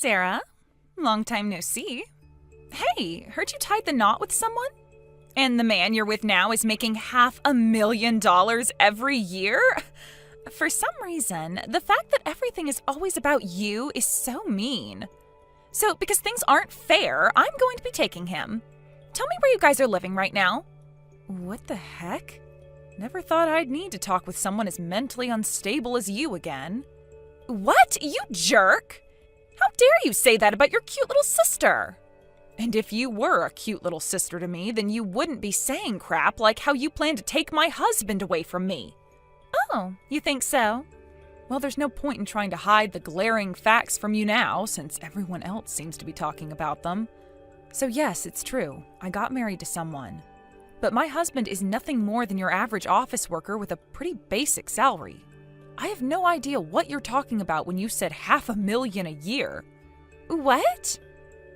Sarah. Long time no see. Hey, heard you tied the knot with someone? And the man you're with now is making $500,000 every year? For some reason, the fact that everything is always about you is so mean. So, because things aren't fair, I'm going to be taking him. Tell me where you guys are living right now. What the heck? Never thought I'd need to talk with someone as mentally unstable as you again. What? You jerk! How dare you say that about your cute little sister? And if you were a cute little sister to me, then you wouldn't be saying crap like how you plan to take my husband away from me. Oh, you think so? Well, there's no point in trying to hide the glaring facts from you now, since everyone else seems to be talking about them. So yes, it's true. I got married to someone. But my husband is nothing more than your average office worker with a pretty basic salary. I have no idea what you're talking about when you said $500,000 a year. What?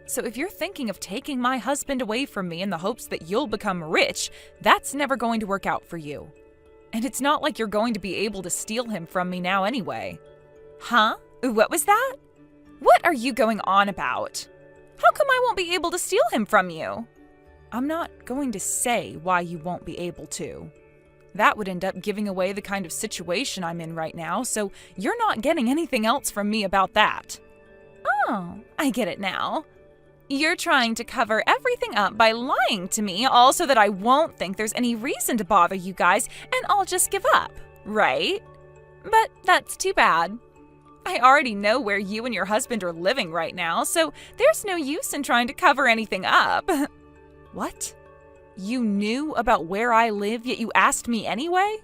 So if you're thinking of taking my husband away from me in the hopes that you'll become rich, that's never going to work out for you. And it's not like you're going to be able to steal him from me now anyway. Huh? What was that? What are you going on about? How come I won't be able to steal him from you? I'm not going to say why you won't be able to. That would end up giving away the kind of situation I'm in right now, so you're not getting anything else from me about that. Oh, I get it now. You're trying to cover everything up by lying to me, all so that I won't think there's any reason to bother you guys, and I'll just give up, right? But that's too bad. I already know where you and your husband are living right now, so there's no use in trying to cover anything up. What? You knew about where I live, yet you asked me anyway?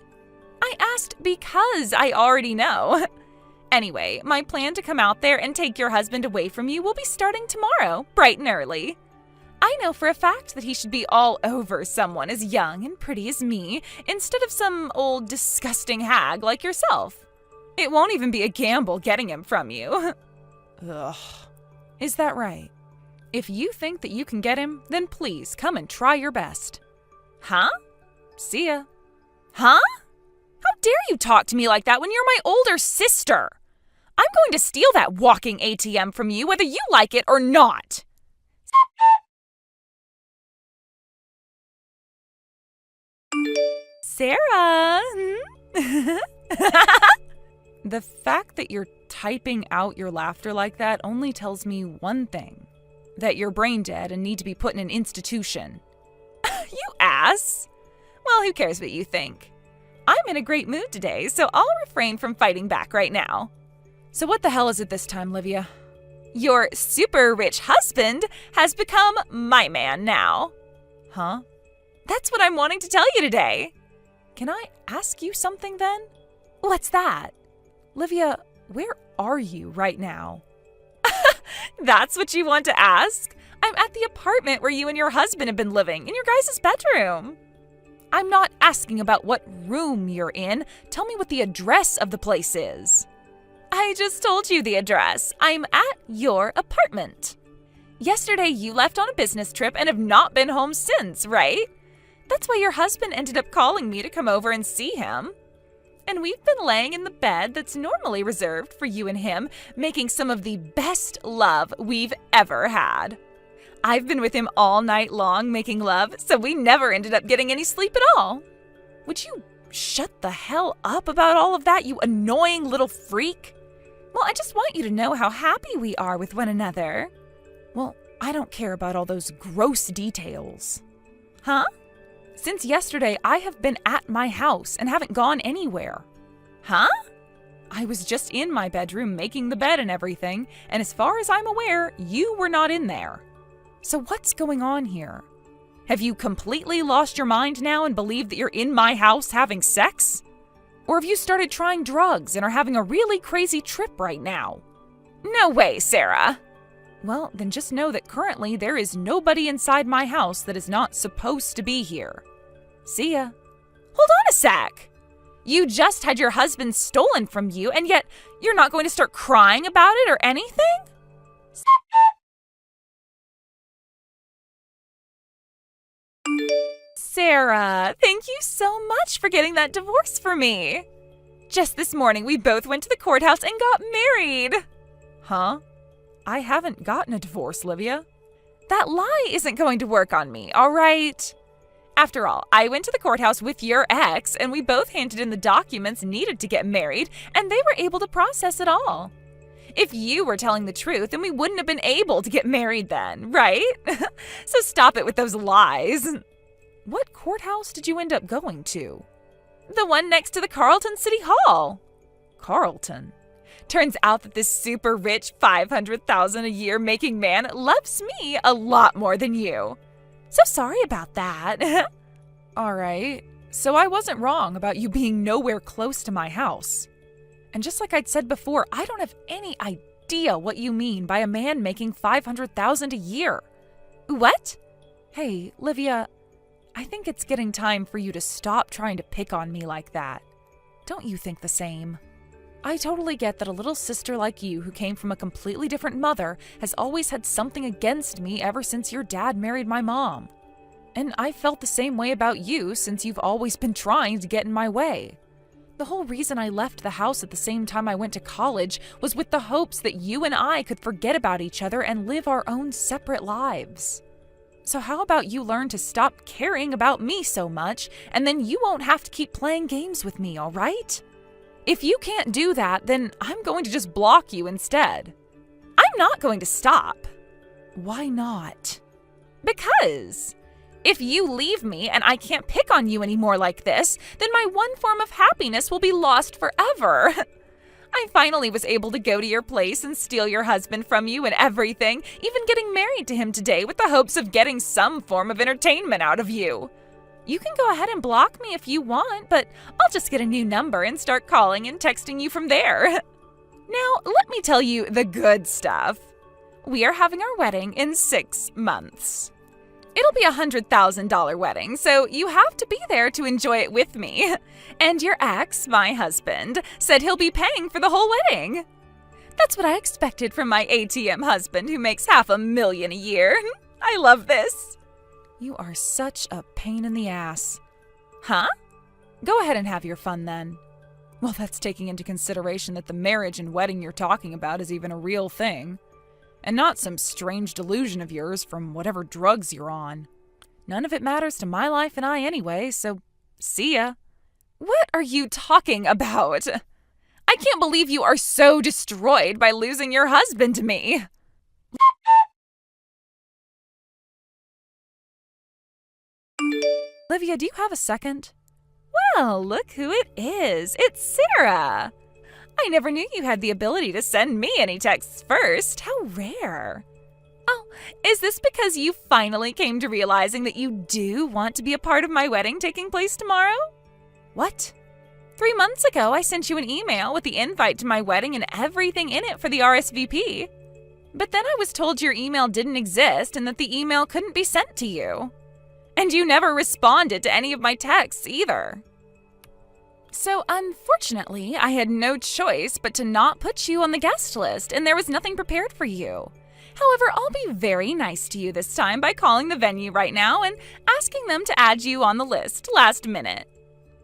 I asked because I already know. Anyway, my plan to come out there and take your husband away from you will be starting tomorrow, bright and early. I know for a fact that he should be all over someone as young and pretty as me, instead of some old disgusting hag like yourself. It won't even be a gamble getting him from you. Ugh. Is that right? If you think that you can get him, then please come and try your best. Huh? See ya. Huh? How dare you talk to me like that when you're my older sister? I'm going to steal that walking ATM from you whether you like it or not. Sarah? The fact that you're typing out your laughter like that only tells me one thing. That you're brain dead and need to be put in an institution. You ass! Well, who cares what you think? I'm in a great mood today, so I'll refrain from fighting back right now. So what the hell is it this time, Livia? Your super rich husband has become my man now. Huh? That's what I'm wanting to tell you today. Can I ask you something then? What's that? Livia, where are you right now? That's what you want to ask? I'm at the apartment where you and your husband have been living, in your guys' bedroom. I'm not asking about what room you're in. Tell me what the address of the place is. I just told you the address. I'm at your apartment. Yesterday you left on a business trip and have not been home since, right? That's why your husband ended up calling me to come over and see him. And we've been laying in the bed that's normally reserved for you and him, making some of the best love we've ever had. I've been with him all night long making love, so we never ended up getting any sleep at all. Would you shut the hell up about all of that, you annoying little freak? Well, I just want you to know how happy we are with one another. Well, I don't care about all those gross details. Huh? Since yesterday, I have been at my house and haven't gone anywhere. Huh? I was just in my bedroom making the bed and everything, and as far as I'm aware, you were not in there. So what's going on here? Have you completely lost your mind now and believe that you're in my house having sex? Or have you started trying drugs and are having a really crazy trip right now? No way, Sarah. Well, then just know that currently there is nobody inside my house that is not supposed to be here. See ya. Hold on a sec. You just had your husband stolen from you, and yet you're not going to start crying about it or anything? Sarah, thank you so much for getting that divorce for me. Just this morning, we both went to the courthouse and got married. Huh? I haven't gotten a divorce, Livia. That lie isn't going to work on me, all right? After all, I went to the courthouse with your ex, and we both handed in the documents needed to get married, and they were able to process it all. If you were telling the truth, then we wouldn't have been able to get married then, right? So stop it with those lies. What courthouse did you end up going to? The one next to the Carlton City Hall. Carlton? Turns out that this super rich $500,000 a year making man loves me a lot more than you. So sorry about that. All right. So I wasn't wrong about you being nowhere close to my house. And just like I'd said before, I don't have any idea what you mean by a man making $500,000 a year. What? Hey, Livia, I think it's getting time for you to stop trying to pick on me like that. Don't you think the same? I totally get that a little sister like you who came from a completely different mother has always had something against me ever since your dad married my mom. And I felt the same way about you since you've always been trying to get in my way. The whole reason I left the house at the same time I went to college was with the hopes that you and I could forget about each other and live our own separate lives. So how about you learn to stop caring about me so much, and then you won't have to keep playing games with me, all right? If you can't do that, then I'm going to just block you instead. I'm not going to stop. Why not? Because if you leave me and I can't pick on you anymore like this, then my one form of happiness will be lost forever. I finally was able to go to your place and steal your husband from you and everything, even getting married to him today with the hopes of getting some form of entertainment out of you. You can go ahead and block me if you want, but I'll just get a new number and start calling and texting you from there. Now, let me tell you the good stuff. We are having our wedding in 6 months. It'll be a $100,000 wedding, so you have to be there to enjoy it with me. And your ex, my husband, said he'll be paying for the whole wedding. That's what I expected from my ATM husband who makes $500,000 a year. I love this. You are such a pain in the ass. Huh? Go ahead and have your fun then. Well, that's taking into consideration that the marriage and wedding you're talking about is even a real thing. And not some strange delusion of yours from whatever drugs you're on. None of it matters to my life and I anyway, so see ya. What are you talking about? I can't believe you are so destroyed by losing your husband to me. Olivia, do you have a second? Well, look who it is. It's Sarah. I never knew you had the ability to send me any texts first. How rare. Oh, is this because you finally came to realizing that you do want to be a part of my wedding taking place tomorrow? What? 3 months ago, I sent you an email with the invite to my wedding and everything in it for the RSVP. But then I was told your email didn't exist and that the email couldn't be sent to you. And you never responded to any of my texts either. So unfortunately, I had no choice but to not put you on the guest list, and there was nothing prepared for you. However, I'll be very nice to you this time by calling the venue right now and asking them to add you on the list last minute.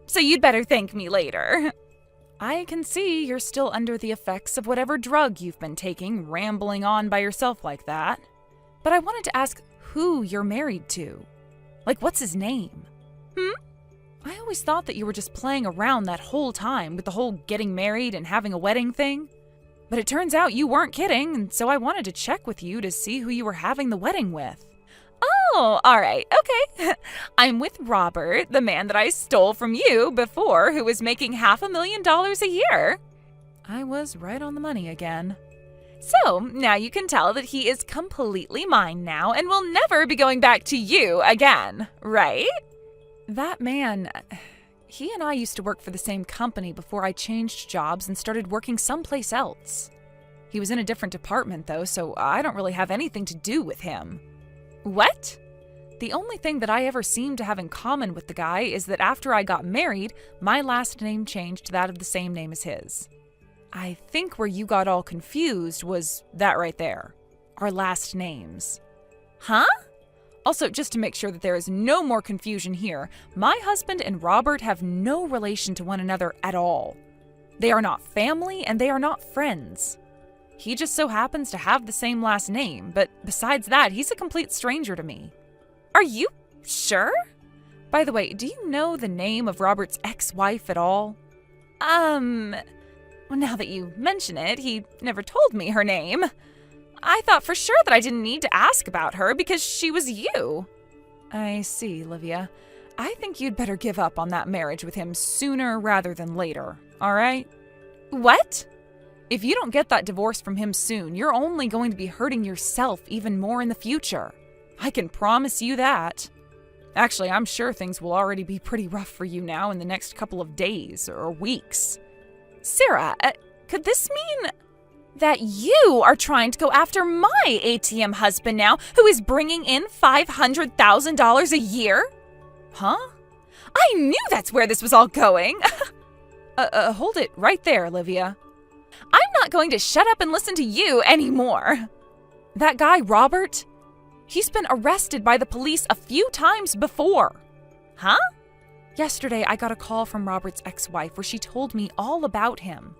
So you'd better thank me later. I can see you're still under the effects of whatever drug you've been taking, rambling on by yourself like that. But I wanted to ask who you're married to. Like, what's his name? I always thought that you were just playing around that whole time with the whole getting married and having a wedding thing. But it turns out you weren't kidding, and so I wanted to check with you to see who you were having the wedding with. Oh, all right, okay. I'm with Robert, the man that I stole from you before, who was making $500,000 a year. I was right on the money again. So, now you can tell that he is completely mine now and will never be going back to you again, right? That man, he and I used to work for the same company before I changed jobs and started working someplace else. He was in a different department though, so I don't really have anything to do with him. What? The only thing that I ever seem to have in common with the guy is that after I got married, my last name changed to that of the same name as his. I think where you got all confused was that right there. Our last names. Huh? Also, just to make sure that there is no more confusion here, my husband and Robert have no relation to one another at all. They are not family and they are not friends. He just so happens to have the same last name, but besides that, he's a complete stranger to me. Are you sure? By the way, do you know the name of Robert's ex-wife at all? Well, now that you mention it, he never told me her name. I thought for sure that I didn't need to ask about her because she was you. I see, Livia. I think you'd better give up on that marriage with him sooner rather than later, all right? What? If you don't get that divorce from him soon, you're only going to be hurting yourself even more in the future. I can promise you that. Actually, I'm sure things will already be pretty rough for you now in the next couple of days or weeks. Sarah, could this mean that you are trying to go after my ATM husband now, who is bringing in $500,000 a year? Huh? I knew that's where this was all going. Hold it right there, Olivia. I'm not going to shut up and listen to you anymore. That guy, Robert, he's been arrested by the police a few times before. Huh? Yesterday, I got a call from Robert's ex-wife where she told me all about him.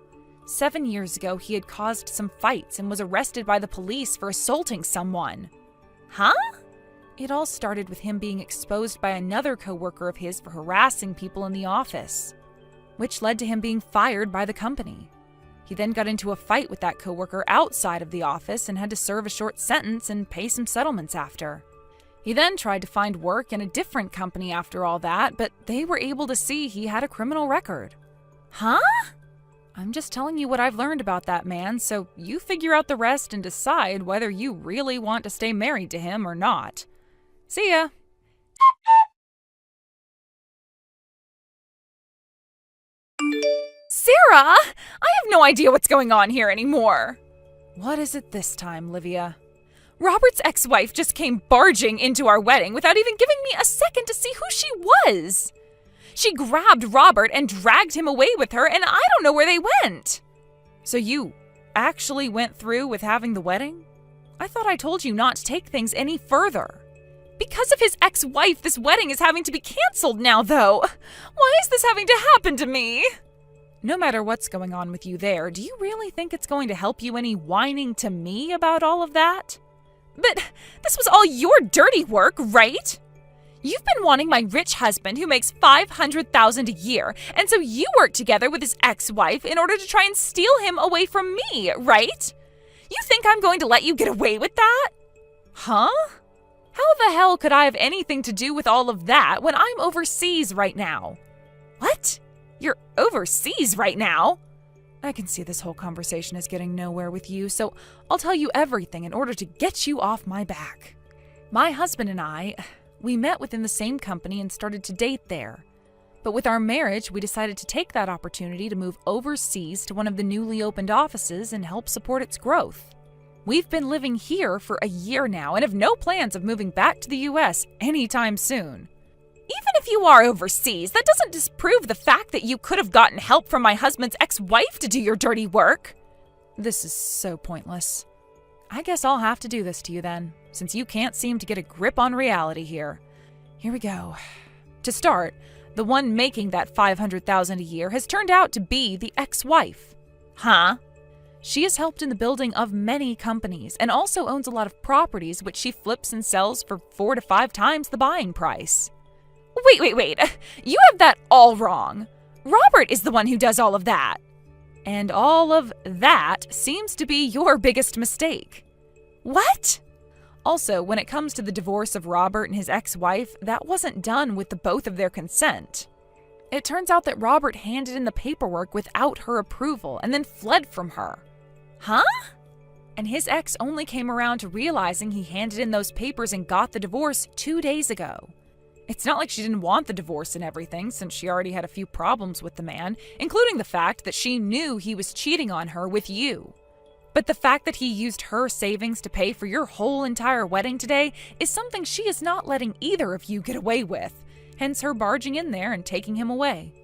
7 years ago, he had caused some fights and was arrested by the police for assaulting someone. Huh? It all started with him being exposed by another coworker of his for harassing people in the office, which led to him being fired by the company. He then got into a fight with that coworker outside of the office and had to serve a short sentence and pay some settlements after. He then tried to find work in a different company after all that, but they were able to see he had a criminal record. Huh? I'm just telling you what I've learned about that man, so you figure out the rest and decide whether you really want to stay married to him or not. See ya. Sarah! I have no idea what's going on here anymore. What is it this time, Livia? Robert's ex-wife just came barging into our wedding without even giving me a second to see who she was. She grabbed Robert and dragged him away with her, and I don't know where they went. So you actually went through with having the wedding? I thought I told you not to take things any further. Because of his ex-wife, this wedding is having to be canceled now, though. Why is this having to happen to me? No matter what's going on with you there, do you really think it's going to help you any whining to me about all of that? But this was all your dirty work, right? You've been wanting my rich husband who makes $500,000 a year, and so you worked together with his ex-wife in order to try and steal him away from me, right? You think I'm going to let you get away with that? Huh? How the hell could I have anything to do with all of that when I'm overseas right now? What? You're overseas right now? I can see this whole conversation is getting nowhere with you, so I'll tell you everything in order to get you off my back. My husband and I, we met within the same company and started to date there. But with our marriage, we decided to take that opportunity to move overseas to one of the newly opened offices and help support its growth. We've been living here for a year now and have no plans of moving back to the US anytime soon. Even if you are overseas, that doesn't disprove the fact that you could have gotten help from my husband's ex-wife to do your dirty work. This is so pointless. I guess I'll have to do this to you then, since you can't seem to get a grip on reality here. Here we go. To start, the one making that $500,000 a year has turned out to be the ex-wife. Huh? She has helped in the building of many companies and also owns a lot of properties which she flips and sells for 4 to 5 times the buying price. Wait. You have that all wrong. Robert is the one who does all of that. And all of that seems to be your biggest mistake. What? Also, when it comes to the divorce of Robert and his ex-wife, that wasn't done with the both of their consent. It turns out that Robert handed in the paperwork without her approval and then fled from her. Huh? And his ex only came around to realizing he handed in those papers and got the divorce 2 days ago. It's not like she didn't want the divorce and everything, since she already had a few problems with the man, including the fact that she knew he was cheating on her with you. But the fact that he used her savings to pay for your whole entire wedding today is something she is not letting either of you get away with, hence her barging in there and taking him away.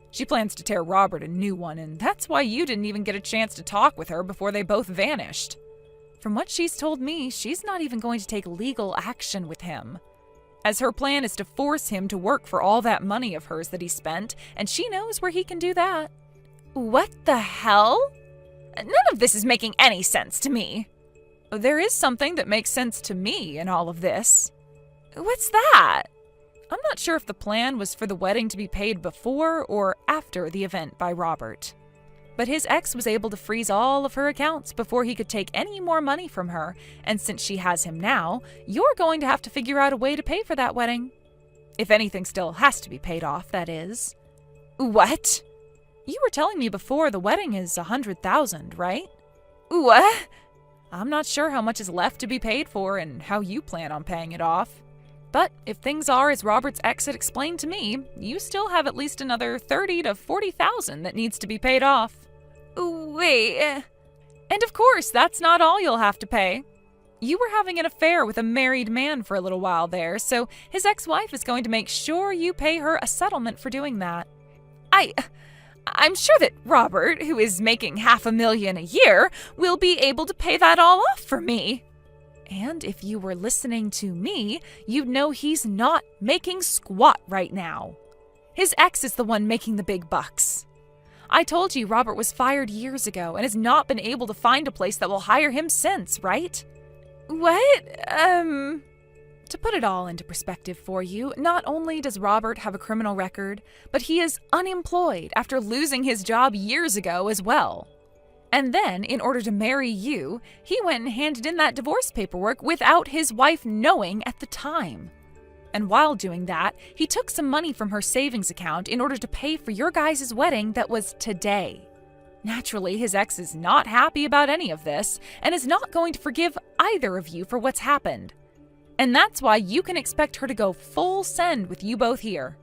She plans to tear Robert a new one, and that's why you didn't even get a chance to talk with her before they both vanished. From what she's told me, she's not even going to take legal action with him, as her plan is to force him to work for all that money of hers that he spent, and she knows where he can do that. What the hell? None of this is making any sense to me. There is something that makes sense to me in all of this. What's that? I'm not sure if the plan was for the wedding to be paid before or after the event by Robert. But his ex was able to freeze all of her accounts before he could take any more money from her, and since she has him now, you're going to have to figure out a way to pay for that wedding. If anything still has to be paid off, that is. What? You were telling me before the wedding is $100,000, right? What? I'm not sure how much is left to be paid for and how you plan on paying it off. But if things are as Robert's ex had explained to me, you still have at least another $30,000 to $40,000 that needs to be paid off. Wait. And of course, that's not all you'll have to pay. You were having an affair with a married man for a little while there, so his ex-wife is going to make sure you pay her a settlement for doing that. I'm sure that Robert, who is making $500,000 a year, will be able to pay that all off for me. And if you were listening to me, you'd know he's not making squat right now. His ex is the one making the big bucks. I told you Robert was fired years ago and has not been able to find a place that will hire him since, right? What? To put it all into perspective for you, not only does Robert have a criminal record, but he is unemployed after losing his job years ago as well. And then, in order to marry you, he went and handed in that divorce paperwork without his wife knowing at the time. And while doing that, he took some money from her savings account in order to pay for your guys' wedding that was today. Naturally, his ex is not happy about any of this and is not going to forgive either of you for what's happened. And that's why you can expect her to go full send with you both here.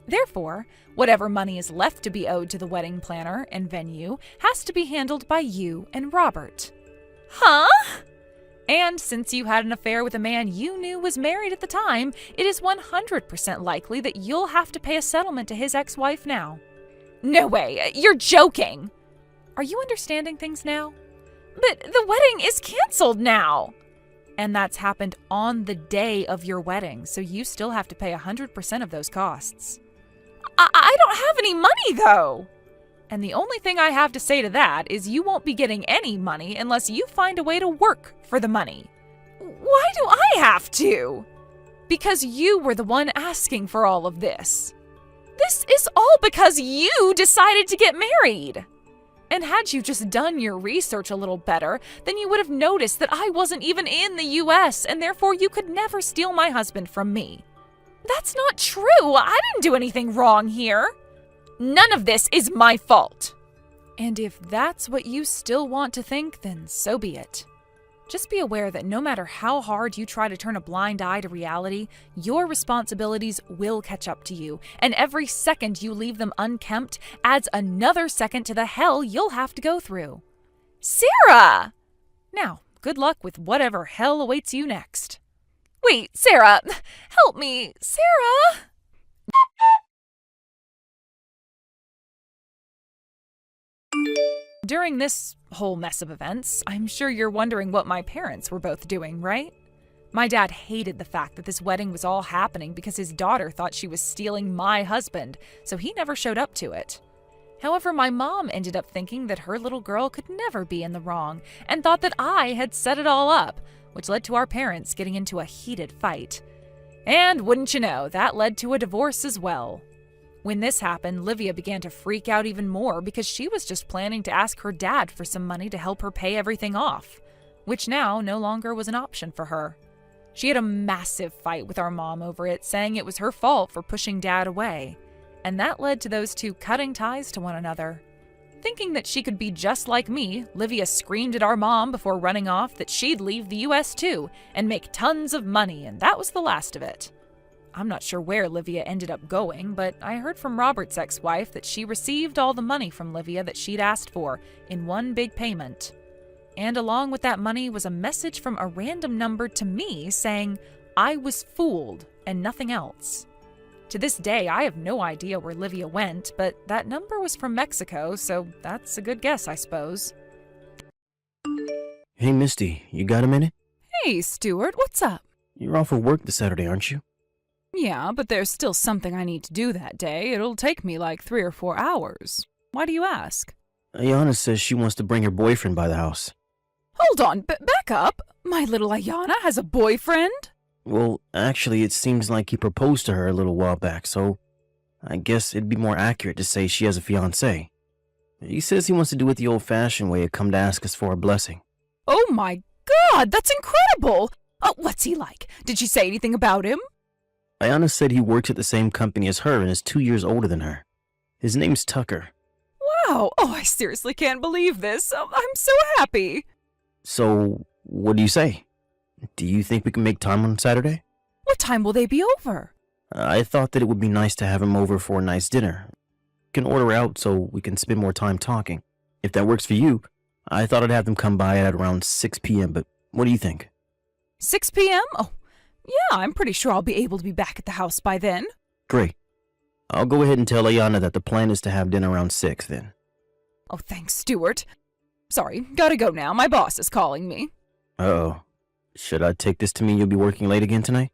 Therefore, whatever money is left to be owed to the wedding planner and venue has to be handled by you and Robert. Huh? And since you had an affair with a man you knew was married at the time, it is 100% likely that you'll have to pay a settlement to his ex-wife now. No way, you're joking! Are you understanding things now? But the wedding is canceled now! And that's happened on the day of your wedding, so you still have to pay 100% of those costs. I don't have any money, though! And the only thing I have to say to that is you won't be getting any money unless you find a way to work for the money. Why do I have to? Because you were the one asking for all of this. This is all because you decided to get married. And had you just done your research a little better, then you would have noticed that I wasn't even in the US, and therefore you could never steal my husband from me. That's not true. I didn't do anything wrong here. None of this is my fault. And if that's what you still want to think, then so be it. Just be aware that no matter how hard you try to turn a blind eye to reality, your responsibilities will catch up to you, and every second you leave them unkempt adds another second to the hell you'll have to go through. Sarah! Now, good luck with whatever hell awaits you next. Wait, Sarah! Help me! Sarah! During this whole mess of events, I'm sure you're wondering what my parents were both doing, right? My dad hated the fact that this wedding was all happening because his daughter thought she was stealing my husband, so he never showed up to it. However, my mom ended up thinking that her little girl could never be in the wrong and thought that I had set it all up, which led to our parents getting into a heated fight. And wouldn't you know, that led to a divorce as well. When this happened, Livia began to freak out even more because she was just planning to ask her dad for some money to help her pay everything off, which now no longer was an option for her. She had a massive fight with our mom over it, saying it was her fault for pushing dad away, and that led to those two cutting ties to one another. Thinking that she could be just like me, Livia screamed at our mom before running off that she'd leave the US too and make tons of money, and that was the last of it. I'm not sure where Livia ended up going, but I heard from Robert's ex-wife that she received all the money from Livia that she'd asked for in one big payment. And along with that money was a message from a random number to me saying I was fooled and nothing else. To this day, I have no idea where Livia went, but that number was from Mexico, so that's a good guess, I suppose. Hey, Misty, you got a minute? Hey, Stuart, what's up? You're off for work this Saturday, aren't you? Yeah, but there's still something I need to do that day. It'll take me like 3 or 4 hours. Why do you ask? Ayana says she wants to bring her boyfriend by the house. Hold on, back up. My little Ayana has a boyfriend? Well, actually, it seems like he proposed to her a little while back, so I guess it'd be more accurate to say she has a fiancé. He says he wants to do it the old-fashioned way and come to ask us for a blessing. Oh my God, that's incredible! What's he like? Did she say anything about him? Ayana said he works at the same company as her and is 2 years older than her. His name's Tucker. Wow, I seriously can't believe this. I'm so happy. So, what do you say? Do you think we can make time on Saturday? What time will they be over? I thought that it would be nice to have him over for a nice dinner. Can order out so we can spend more time talking. If that works for you, I thought I'd have them come by at around 6 p.m., but what do you think? 6 p.m.? Oh, yeah, I'm pretty sure I'll be able to be back at the house by then. Great. I'll go ahead and tell Ayana that the plan is to have dinner around 6 then. Oh, thanks, Stuart. Sorry, gotta go now. My boss is calling me. Uh-oh. Should I take this to mean you'll be working late again tonight?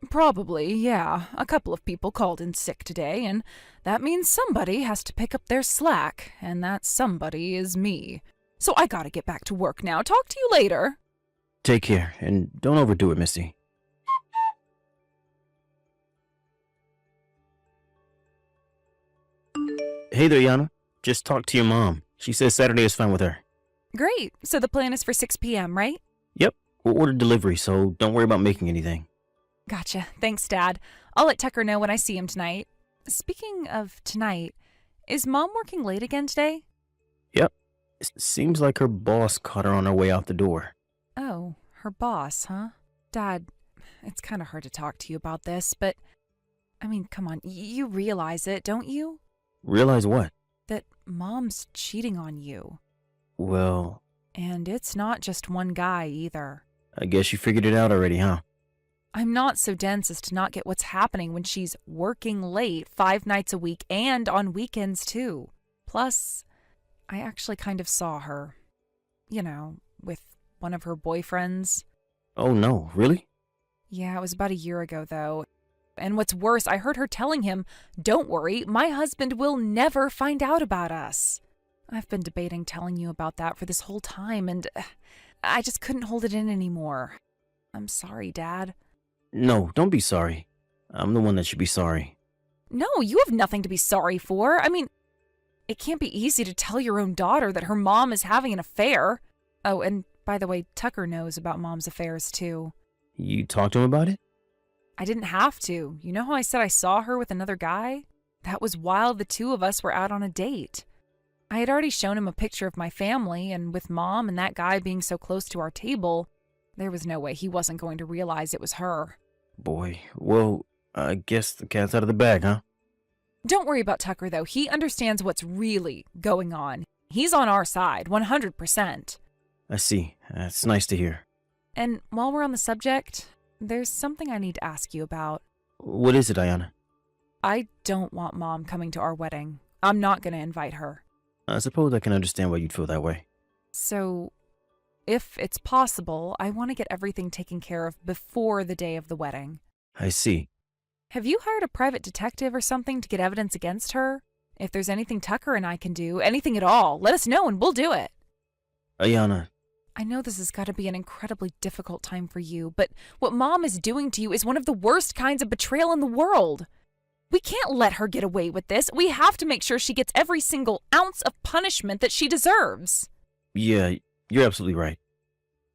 Probably, yeah. A couple of people called in sick today, and that means somebody has to pick up their slack, and that somebody is me. So I gotta get back to work now. Talk to you later. Take care, and don't overdo it, Missy. Hey there, Yana. Just talked to your mom. She says Saturday is fine with her. Great. So the plan is for 6 p.m., right? Yep. We'll order delivery, so don't worry about making anything. Gotcha. Thanks, Dad. I'll let Tucker know when I see him tonight. Speaking of tonight, is Mom working late again today? Yep. Seems like her boss caught her on her way out the door. Oh, her boss, huh? Dad, it's kind of hard to talk to you about this, but, I mean, come on, you realize it, don't you? Realize what? That Mom's cheating on you. Well... And it's not just one guy, either. I guess you figured it out already, huh? I'm not so dense as to not get what's happening when she's working late 5 nights a week and on weekends, too. Plus, I actually kind of saw her. You know, with one of her boyfriends. Oh no, really? Yeah, it was about a year ago, though. And what's worse, I heard her telling him, "Don't worry, my husband will never find out about us." I've been debating telling you about that for this whole time, and I just couldn't hold it in anymore. I'm sorry, Dad. No, don't be sorry. I'm the one that should be sorry. No, you have nothing to be sorry for. I mean, it can't be easy to tell your own daughter that her mom is having an affair. Oh, and by the way, Tucker knows about Mom's affairs, too. You talked to him about it? I didn't have to. You know how I said I saw her with another guy? That was while the two of us were out on a date. I had already shown him a picture of my family, and with Mom and that guy being so close to our table, there was no way he wasn't going to realize it was her. Boy, well, I guess the cat's out of the bag, huh? Don't worry about Tucker, though. He understands what's really going on. He's on our side, 100%. I see. That's nice to hear. And while we're on the subject, there's something I need to ask you about. What is it, Ayana? I don't want Mom coming to our wedding. I'm not going to invite her. I suppose I can understand why you'd feel that way. So, if it's possible, I want to get everything taken care of before the day of the wedding. I see. Have you hired a private detective or something to get evidence against her? If there's anything Tucker and I can do, anything at all, let us know and we'll do it. Ayana. I know this has got to be an incredibly difficult time for you, but what Mom is doing to you is one of the worst kinds of betrayal in the world. We can't let her get away with this. We have to make sure she gets every single ounce of punishment that she deserves. Yeah, you're absolutely right.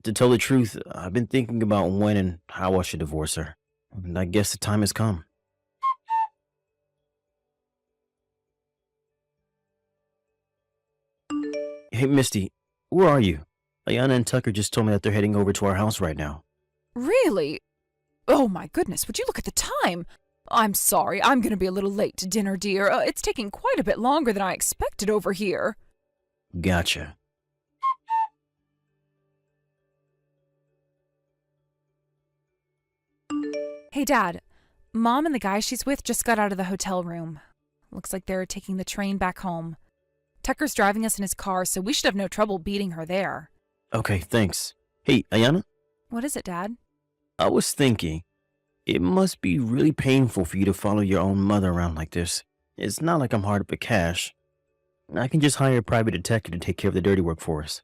To tell the truth, I've been thinking about when and how I should divorce her. And I guess the time has come. Hey, Misty, where are you? Ayana and Tucker just told me that they're heading over to our house right now. Really? Oh my goodness, would you look at the time? I'm sorry, I'm going to be a little late to dinner, dear. It's taking quite a bit longer than I expected over here. Gotcha. Hey, Dad. Mom and the guy she's with just got out of the hotel room. Looks like they're taking the train back home. Tucker's driving us in his car, so we should have no trouble beating her there. Okay, thanks. Hey, Ayana? What is it, Dad? I was thinking, it must be really painful for you to follow your own mother around like this. It's not like I'm hard up for cash. I can just hire a private detective to take care of the dirty work for us.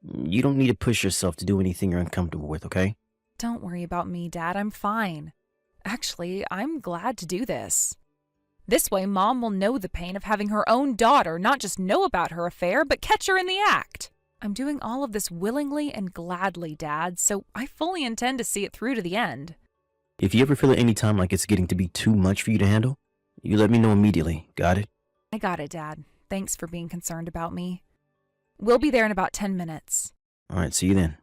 You don't need to push yourself to do anything you're uncomfortable with, okay? Don't worry about me, Dad. I'm fine. Actually, I'm glad to do this. This way, Mom will know the pain of having her own daughter not just know about her affair, but catch her in the act. I'm doing all of this willingly and gladly, Dad, so I fully intend to see it through to the end. If you ever feel at any time like it's getting to be too much for you to handle, you let me know immediately, got it? I got it, Dad. Thanks for being concerned about me. We'll be there in about 10 minutes. Alright, see you then.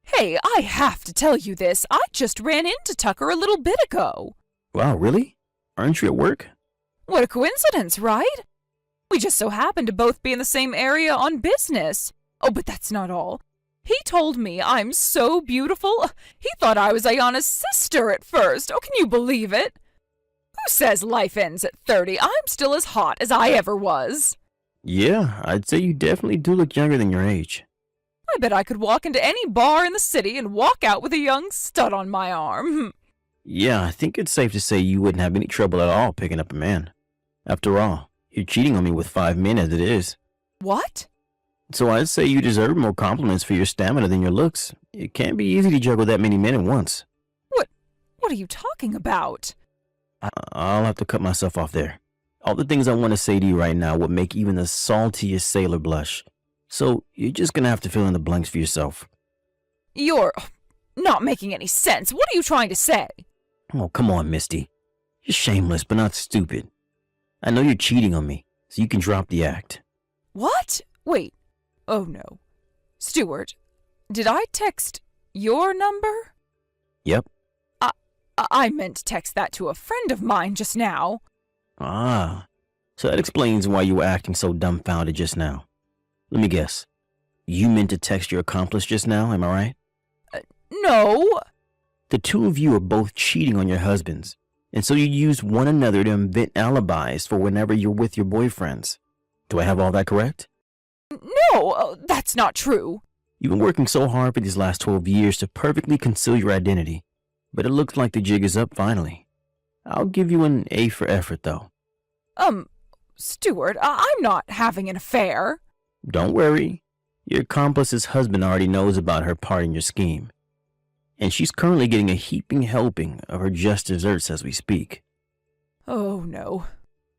Hey, I have to tell you this. I just ran into Tucker a little bit ago. Wow, really? Aren't you at work? What a coincidence, right? We just so happened to both be in the same area on business. Oh, but that's not all. He told me I'm so beautiful. He thought I was Ayana's sister at first. Oh, can you believe it? Who says life ends at 30? I'm still as hot as I ever was. Yeah, I'd say you definitely do look younger than your age. I bet I could walk into any bar in the city and walk out with a young stud on my arm. Yeah, I think it's safe to say you wouldn't have any trouble at all picking up a man. After all, you're cheating on me with 5 men as it is. What? So I'd say you deserve more compliments for your stamina than your looks. It can't be easy to juggle that many men at once. What are you talking about? I'll have to cut myself off there. All the things I want to say to you right now would make even the saltiest sailor blush. So you're just gonna have to fill in the blanks for yourself. You're not making any sense. What are you trying to say? Oh, come on, Misty. You're shameless, but not stupid. I know you're cheating on me, so you can drop the act. What? Wait. Oh no. Stuart, did I text your number? Yep. I meant to text that to a friend of mine just now. Ah, so that explains why you were acting so dumbfounded just now. Let me guess. You meant to text your accomplice just now, am I right? No. The two of you are both cheating on your husbands, and so you use one another to invent alibis for whenever you're with your boyfriends. Do I have all that correct? No, that's not true. You've been working so hard for these last 12 years to perfectly conceal your identity, but it looks like the jig is up finally. I'll give you an A for effort, though. Stuart, I'm not having an affair. Don't worry. Your accomplice's husband already knows about her part in your scheme, and she's currently getting a heaping helping of her just desserts as we speak. Oh, no.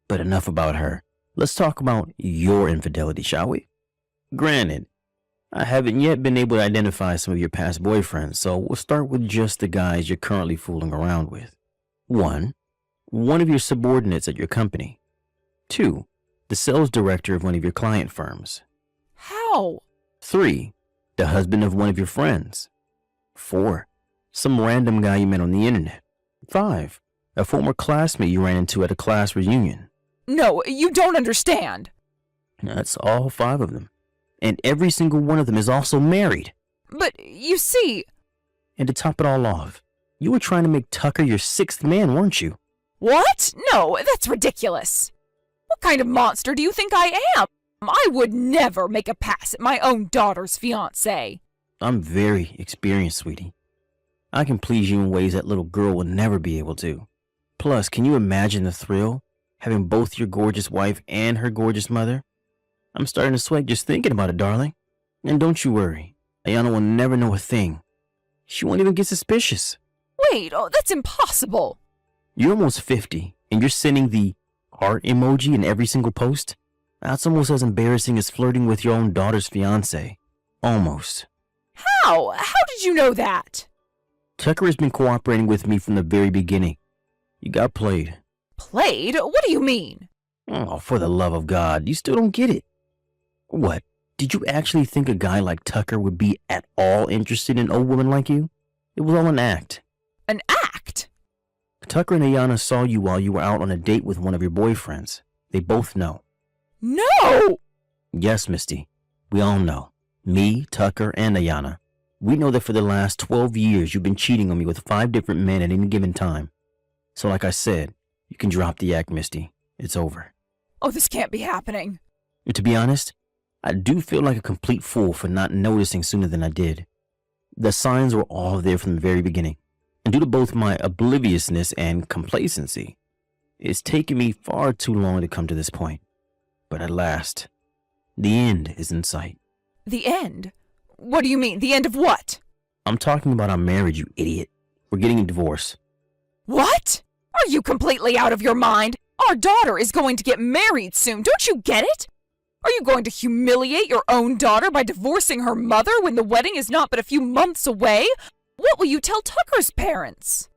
But enough about her. Let's talk about your infidelity, shall we? Granted, I haven't yet been able to identify some of your past boyfriends, so we'll start with just the guys you're currently fooling around with. 1. One of your subordinates at your company. 2. The sales director of one of your client firms. How? 3. The husband of one of your friends. 4. Some random guy you met on the internet. 5. A former classmate you ran into at a class reunion. No, you don't understand. That's all 5 of them. And every single one of them is also married. But you see... And to top it all off, you were trying to make Tucker your 6th man, weren't you? What? No, that's ridiculous. What kind of monster do you think I am? I would never make a pass at my own daughter's fiancé. I'm very experienced, sweetie. I can please you in ways that little girl will never be able to. Plus, can you imagine the thrill? Having both your gorgeous wife and her gorgeous mother? I'm starting to sweat just thinking about it, darling. And don't you worry. Ayana will never know a thing. She won't even get suspicious. Wait, that's impossible. You're almost 50, and you're sending the heart emoji in every single post? That's almost as embarrassing as flirting with your own daughter's fiancé. Almost. How? How did you know that? Tucker has been cooperating with me from the very beginning. You got played. Played? What do you mean? Oh, for the love of God, you still don't get it. What? Did you actually think a guy like Tucker would be at all interested in an old woman like you? It was all an act. An act? Tucker and Ayana saw you while you were out on a date with one of your boyfriends. They both know. No! Yes, Misty. We all know. Me, Tucker, and Ayana. We know that for the last 12 years you've been cheating on me with 5 different men at any given time. So like I said, you can drop the act, Misty. It's over. Oh, this can't be happening. And to be honest, I do feel like a complete fool for not noticing sooner than I did. The signs were all there from the very beginning. And due to both my obliviousness and complacency, it's taken me far too long to come to this point. But at last, the end is in sight. The end? What do you mean, the end of what? I'm talking about our marriage, you idiot. We're getting a divorce. What? Are you completely out of your mind? Our daughter is going to get married soon, don't you get it? Are you going to humiliate your own daughter by divorcing her mother when the wedding is not but a few months away? What will you tell Tucker's parents?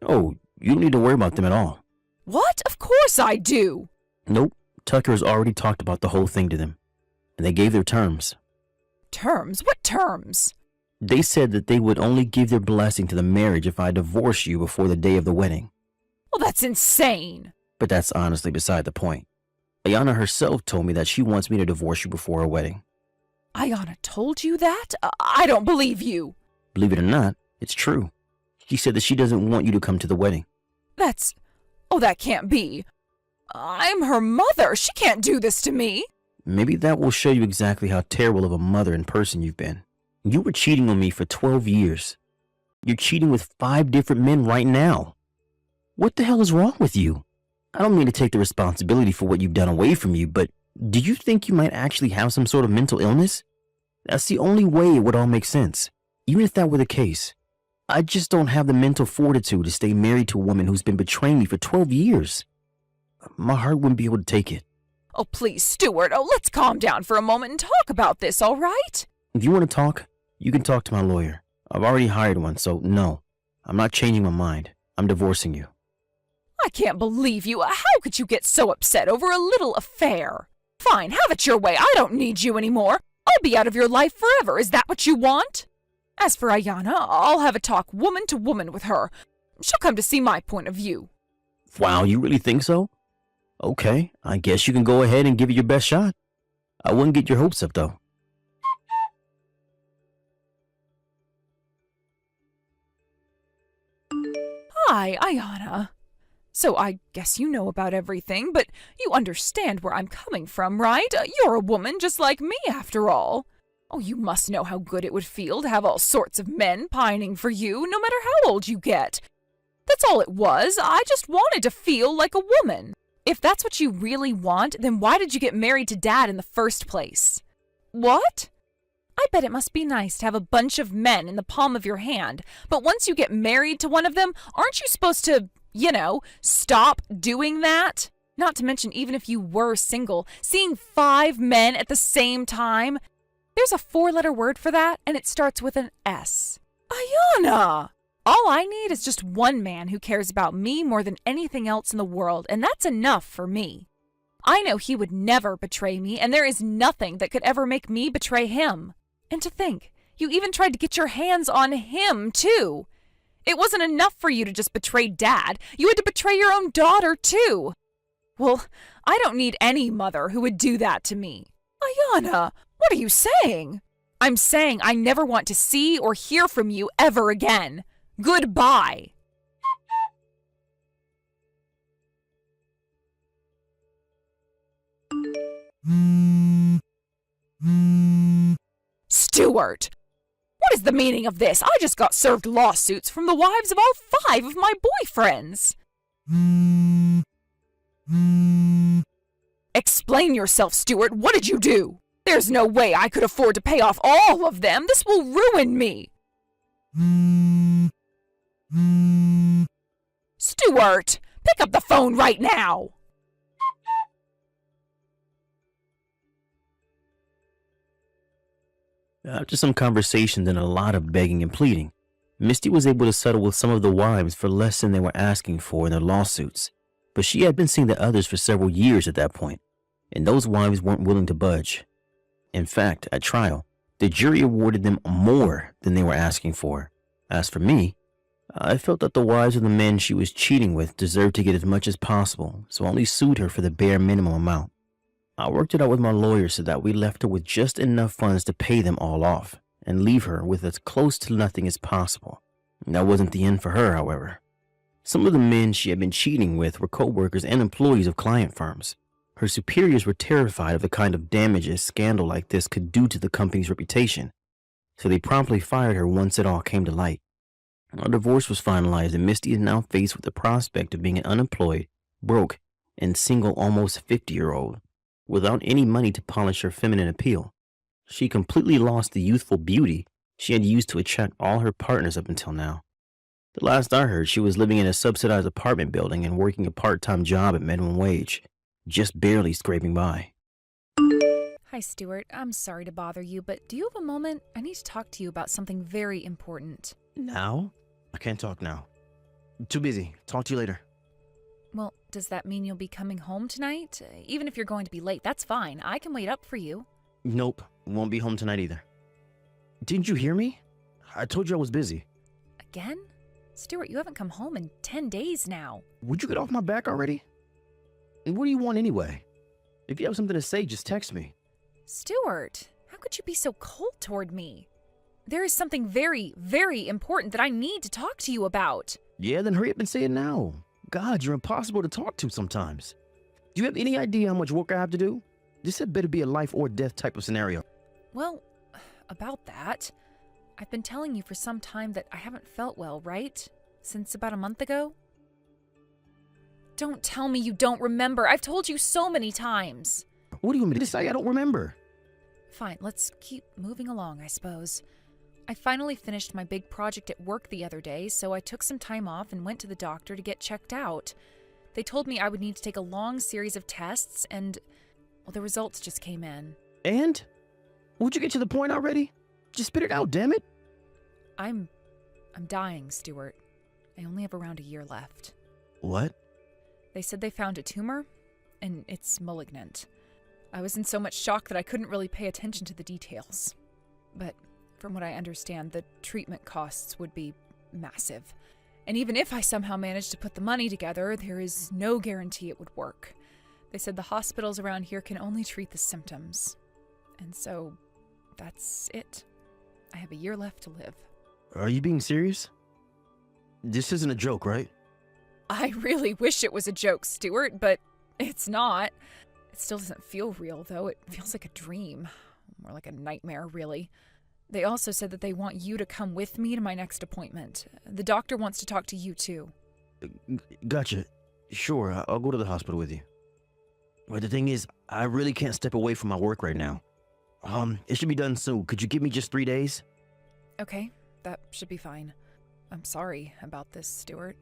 Oh, you don't need to worry about them at all. What? Of course I do. Nope, Tucker has already talked about the whole thing to them. And they gave their terms. Terms? What terms? They said that they would only give their blessing to the marriage if I divorced you before the day of the wedding. Well, that's insane. But that's honestly beside the point. Ayana herself told me that she wants me to divorce you before our wedding. Ayana told you that? I don't believe you. Believe it or not, it's true. She said that she doesn't want you to come to the wedding. Oh, that can't be. I'm her mother. She can't do this to me. Maybe that will show you exactly how terrible of a mother and person you've been. You were cheating on me for 12 years. You're cheating with 5 different men right now. What the hell is wrong with you? I don't mean to take the responsibility for what you've done away from you, but do you think you might actually have some sort of mental illness? That's the only way it would all make sense. Even if that were the case, I just don't have the mental fortitude to stay married to a woman who's been betraying me for 12 years. My heart wouldn't be able to take it. Oh, please, Stuart. Oh, let's calm down for a moment and talk about this, all right? If you want to talk, you can talk to my lawyer. I've already hired one, so no, I'm not changing my mind. I'm divorcing you. I can't believe you. How could you get so upset over a little affair? Fine, have it your way. I don't need you anymore. I'll be out of your life forever. Is that what you want? As for Ayana, I'll have a talk woman to woman with her. She'll come to see my point of view. Wow, you really think so? Okay, I guess you can go ahead and give it your best shot. I wouldn't get your hopes up, though. Hi, Ayana. So I guess you know about everything, but you understand where I'm coming from, right? You're a woman just like me, after all. Oh, you must know how good it would feel to have all sorts of men pining for you, no matter how old you get. That's all it was. I just wanted to feel like a woman. If that's what you really want, then why did you get married to Dad in the first place? What? I bet it must be nice to have a bunch of men in the palm of your hand, but once you get married to one of them, aren't you supposed to, stop doing that? Not to mention, even if you were single, seeing 5 men at the same time. There's a 4-letter word for that, and it starts with an S. Ayana! All I need is just one man who cares about me more than anything else in the world, and that's enough for me. I know he would never betray me, and there is nothing that could ever make me betray him. And to think, you even tried to get your hands on him, too. It wasn't enough for you to just betray Dad. You had to betray your own daughter, too. Well, I don't need any mother who would do that to me. Ayana, what are you saying? I'm saying I never want to see or hear from you ever again. Goodbye. Stuart! What is the meaning of this? I just got served lawsuits from the wives of all 5 of my boyfriends. Explain yourself, Stuart. What did you do? There's no way I could afford to pay off all of them. This will ruin me. Stuart, pick up the phone right now. After some conversations and a lot of begging and pleading, Misty was able to settle with some of the wives for less than they were asking for in their lawsuits. But she had been seeing the others for several years at that point, and those wives weren't willing to budge. In fact, at trial, the jury awarded them more than they were asking for. As for me, I felt that the wives of the men she was cheating with deserved to get as much as possible, so I only sued her for the bare minimum amount. I worked it out with my lawyer so that we left her with just enough funds to pay them all off and leave her with as close to nothing as possible. That wasn't the end for her, however. Some of the men she had been cheating with were co-workers and employees of client firms. Her superiors were terrified of the kind of damage a scandal like this could do to the company's reputation, so they promptly fired her once it all came to light. Our divorce was finalized, and Misty is now faced with the prospect of being an unemployed, broke, and single almost 50-year-old, without any money to polish her feminine appeal. She completely lost the youthful beauty she had used to attract all her partners up until now. The last I heard, she was living in a subsidized apartment building and working a part-time job at minimum wage, just barely scraping by. Hi, Stuart. I'm sorry to bother you, but do you have a moment? I need to talk to you about something very important. Now? I can't talk now. Too busy. Talk to you later. Well, does that mean you'll be coming home tonight? Even if you're going to be late, that's fine. I can wait up for you. Nope. Won't be home tonight either. Didn't you hear me? I told you I was busy. Again? Stuart, you haven't come home in 10 days now. Would you get off my back already? And what do you want anyway? If you have something to say, just text me. Stuart, how could you be so cold toward me? There is something very, very important that I need to talk to you about. Yeah, then hurry up and say it now. God, you're impossible to talk to sometimes. Do you have any idea how much work I have to do? This had better be a life or death type of scenario. Well, about that, I've been telling you for some time that I haven't felt well, right? Since about a month ago? Don't tell me you don't remember. I've told you so many times. What do you want me to say? I don't remember. Fine, let's keep moving along, I suppose. I finally finished my big project at work the other day, so I took some time off and went to the doctor to get checked out. They told me I would need to take a long series of tests, and, well, the results just came in. And? Would you get to the point already? Just spit it out, damn it. I'm dying, Stuart. I only have around a year left. What? They said they found a tumor, and it's malignant. I was in so much shock that I couldn't really pay attention to the details. But from what I understand, the treatment costs would be massive. And even if I somehow managed to put the money together, there is no guarantee it would work. They said the hospitals around here can only treat the symptoms. And so, that's it. I have a year left to live. Are you being serious? This isn't a joke, right? I really wish it was a joke, Stuart, but it's not. It still doesn't feel real, though. It feels like a dream. More like a nightmare, really. They also said that they want you to come with me to my next appointment. The doctor wants to talk to you, too. Gotcha. Sure, I'll go to the hospital with you. But the thing is, I really can't step away from my work right now. It should be done soon. Could you give me just 3 days? Okay, that should be fine. I'm sorry about this, Stuart.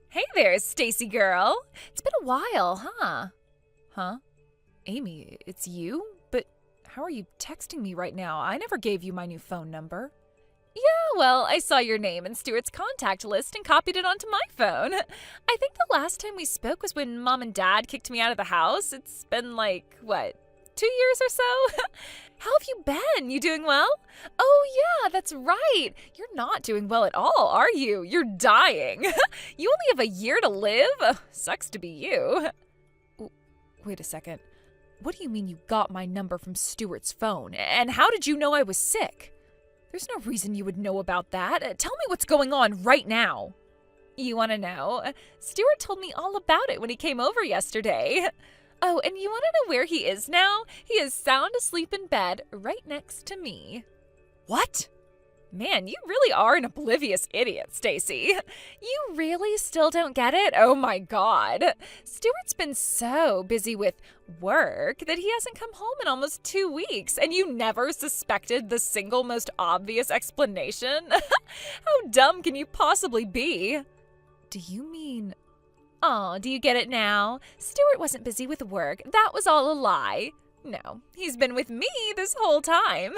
Hey there, Stacy girl. It's been a while, huh? Huh? Amy, it's you? But how are you texting me right now? I never gave you my new phone number. Yeah, well, I saw your name in Stuart's contact list and copied it onto my phone. I think the last time we spoke was when Mom and Dad kicked me out of the house. It's been like, 2 years or so? How have you been? You doing well? Oh, yeah, that's right. You're not doing well at all, are you? You're dying. You only have a year to live? Sucks to be you. Wait a second. What do you mean you got my number from Stuart's phone? And how did you know I was sick? There's no reason you would know about that. Tell me what's going on right now. You want to know? Stuart told me all about it when he came over yesterday. Oh, and you want to know where he is now? He is sound asleep in bed right next to me. What? Man, you really are an oblivious idiot, Stacy. You really still don't get it? Oh my God. Stuart's been so busy with work that he hasn't come home in almost 2 weeks, and you never suspected the single most obvious explanation? How dumb can you possibly be? Do you mean... Oh, do you get it now? Stuart wasn't busy with work. That was all a lie. No, he's been with me this whole time.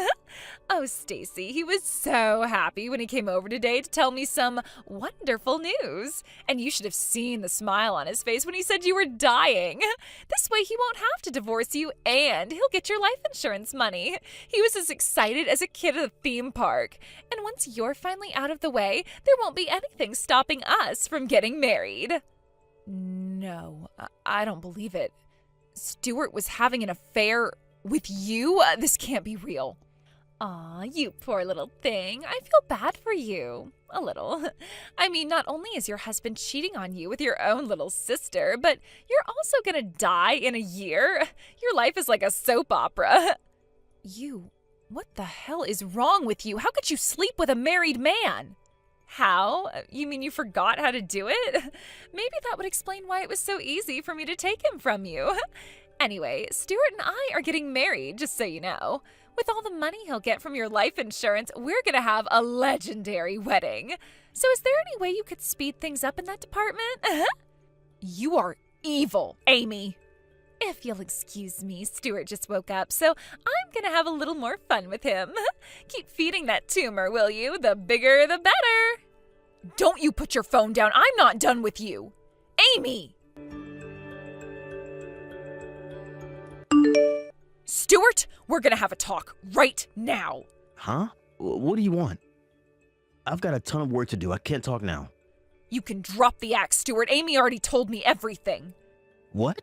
Oh, Stacy, he was so happy when he came over today to tell me some wonderful news. And you should have seen the smile on his face when he said you were dying. This way he won't have to divorce you and he'll get your life insurance money. He was as excited as a kid at a theme park. And once you're finally out of the way, there won't be anything stopping us from getting married. No, I don't believe it. Stuart was having an affair with you? This can't be real. Aw, you poor little thing. I feel bad for you. A little. I mean, not only is your husband cheating on you with your own little sister, but you're also gonna die in a year. Your life is like a soap opera. You What the hell is wrong with you? How could you sleep with a married man? How? You mean you forgot how to do it? Maybe that would explain why it was so easy for me to take him from you. Anyway, Stuart and I are getting married, just so you know. With all the money he'll get from your life insurance, we're gonna have a legendary wedding. So is there any way you could speed things up in that department? You are evil, Amy. If you'll excuse me, Stuart just woke up, so I'm gonna have a little more fun with him. Keep feeding that tumor, will you? The bigger, the better. Don't you put your phone down. I'm not done with you. Amy! Stuart, we're gonna have a talk right now. Huh? What do you want? I've got a ton of work to do. I can't talk now. You can drop the axe, Stuart. Amy already told me everything. What?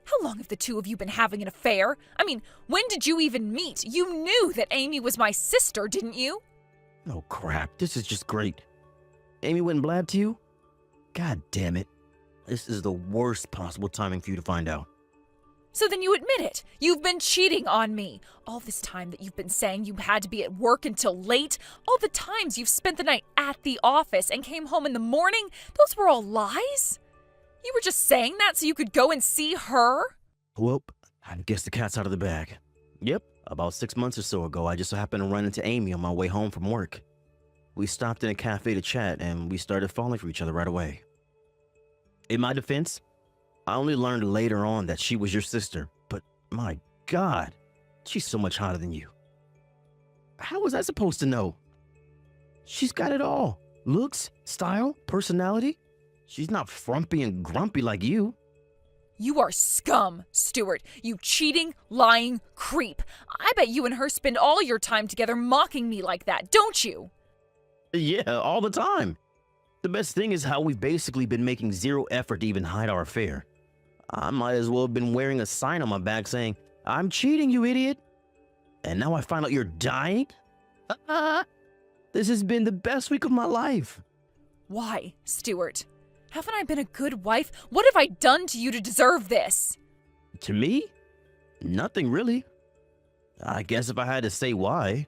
How long have the two of you been having an affair? I mean, when did you even meet? You knew that Amy was my sister, didn't you? Oh, crap. This is just great. Amy went and blabbed to you? God damn it. This is the worst possible timing for you to find out. So then you admit it. You've been cheating on me. All this time that you've been saying you had to be at work until late, all the times you've spent the night at the office and came home in the morning, those were all lies? You were just saying that so you could go and see her? Well, I guess the cat's out of the bag. Yep, about 6 months or so ago, I just so happened to run into Amy on my way home from work. We stopped in a cafe to chat, and we started falling for each other right away. In my defense, I only learned later on that she was your sister, but my God, she's so much hotter than you. How was I supposed to know? She's got it all. Looks, style, personality. She's not frumpy and grumpy like you. You are scum, Stuart. You cheating, lying creep. I bet you and her spend all your time together mocking me like that, don't you? Yeah, all the time. The best thing is how we've basically been making zero effort to even hide our affair. I might as well have been wearing a sign on my back saying, "I'm cheating, you idiot." And now I find out you're dying? This has been the best week of my life. Why, Stuart? Haven't I been a good wife? What have I done to you to deserve this? To me? Nothing really. I guess if I had to say why,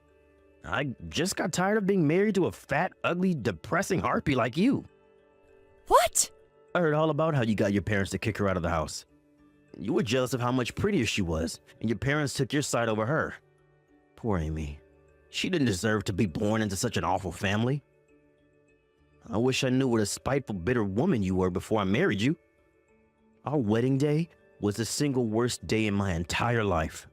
I just got tired of being married to a fat, ugly, depressing harpy like you. What? I heard all about how you got your parents to kick her out of the house. You were jealous of how much prettier she was, and your parents took your side over her. Poor Amy. She didn't deserve to be born into such an awful family. I wish I knew what a spiteful, bitter woman you were before I married you. Our wedding day was the single worst day in my entire life.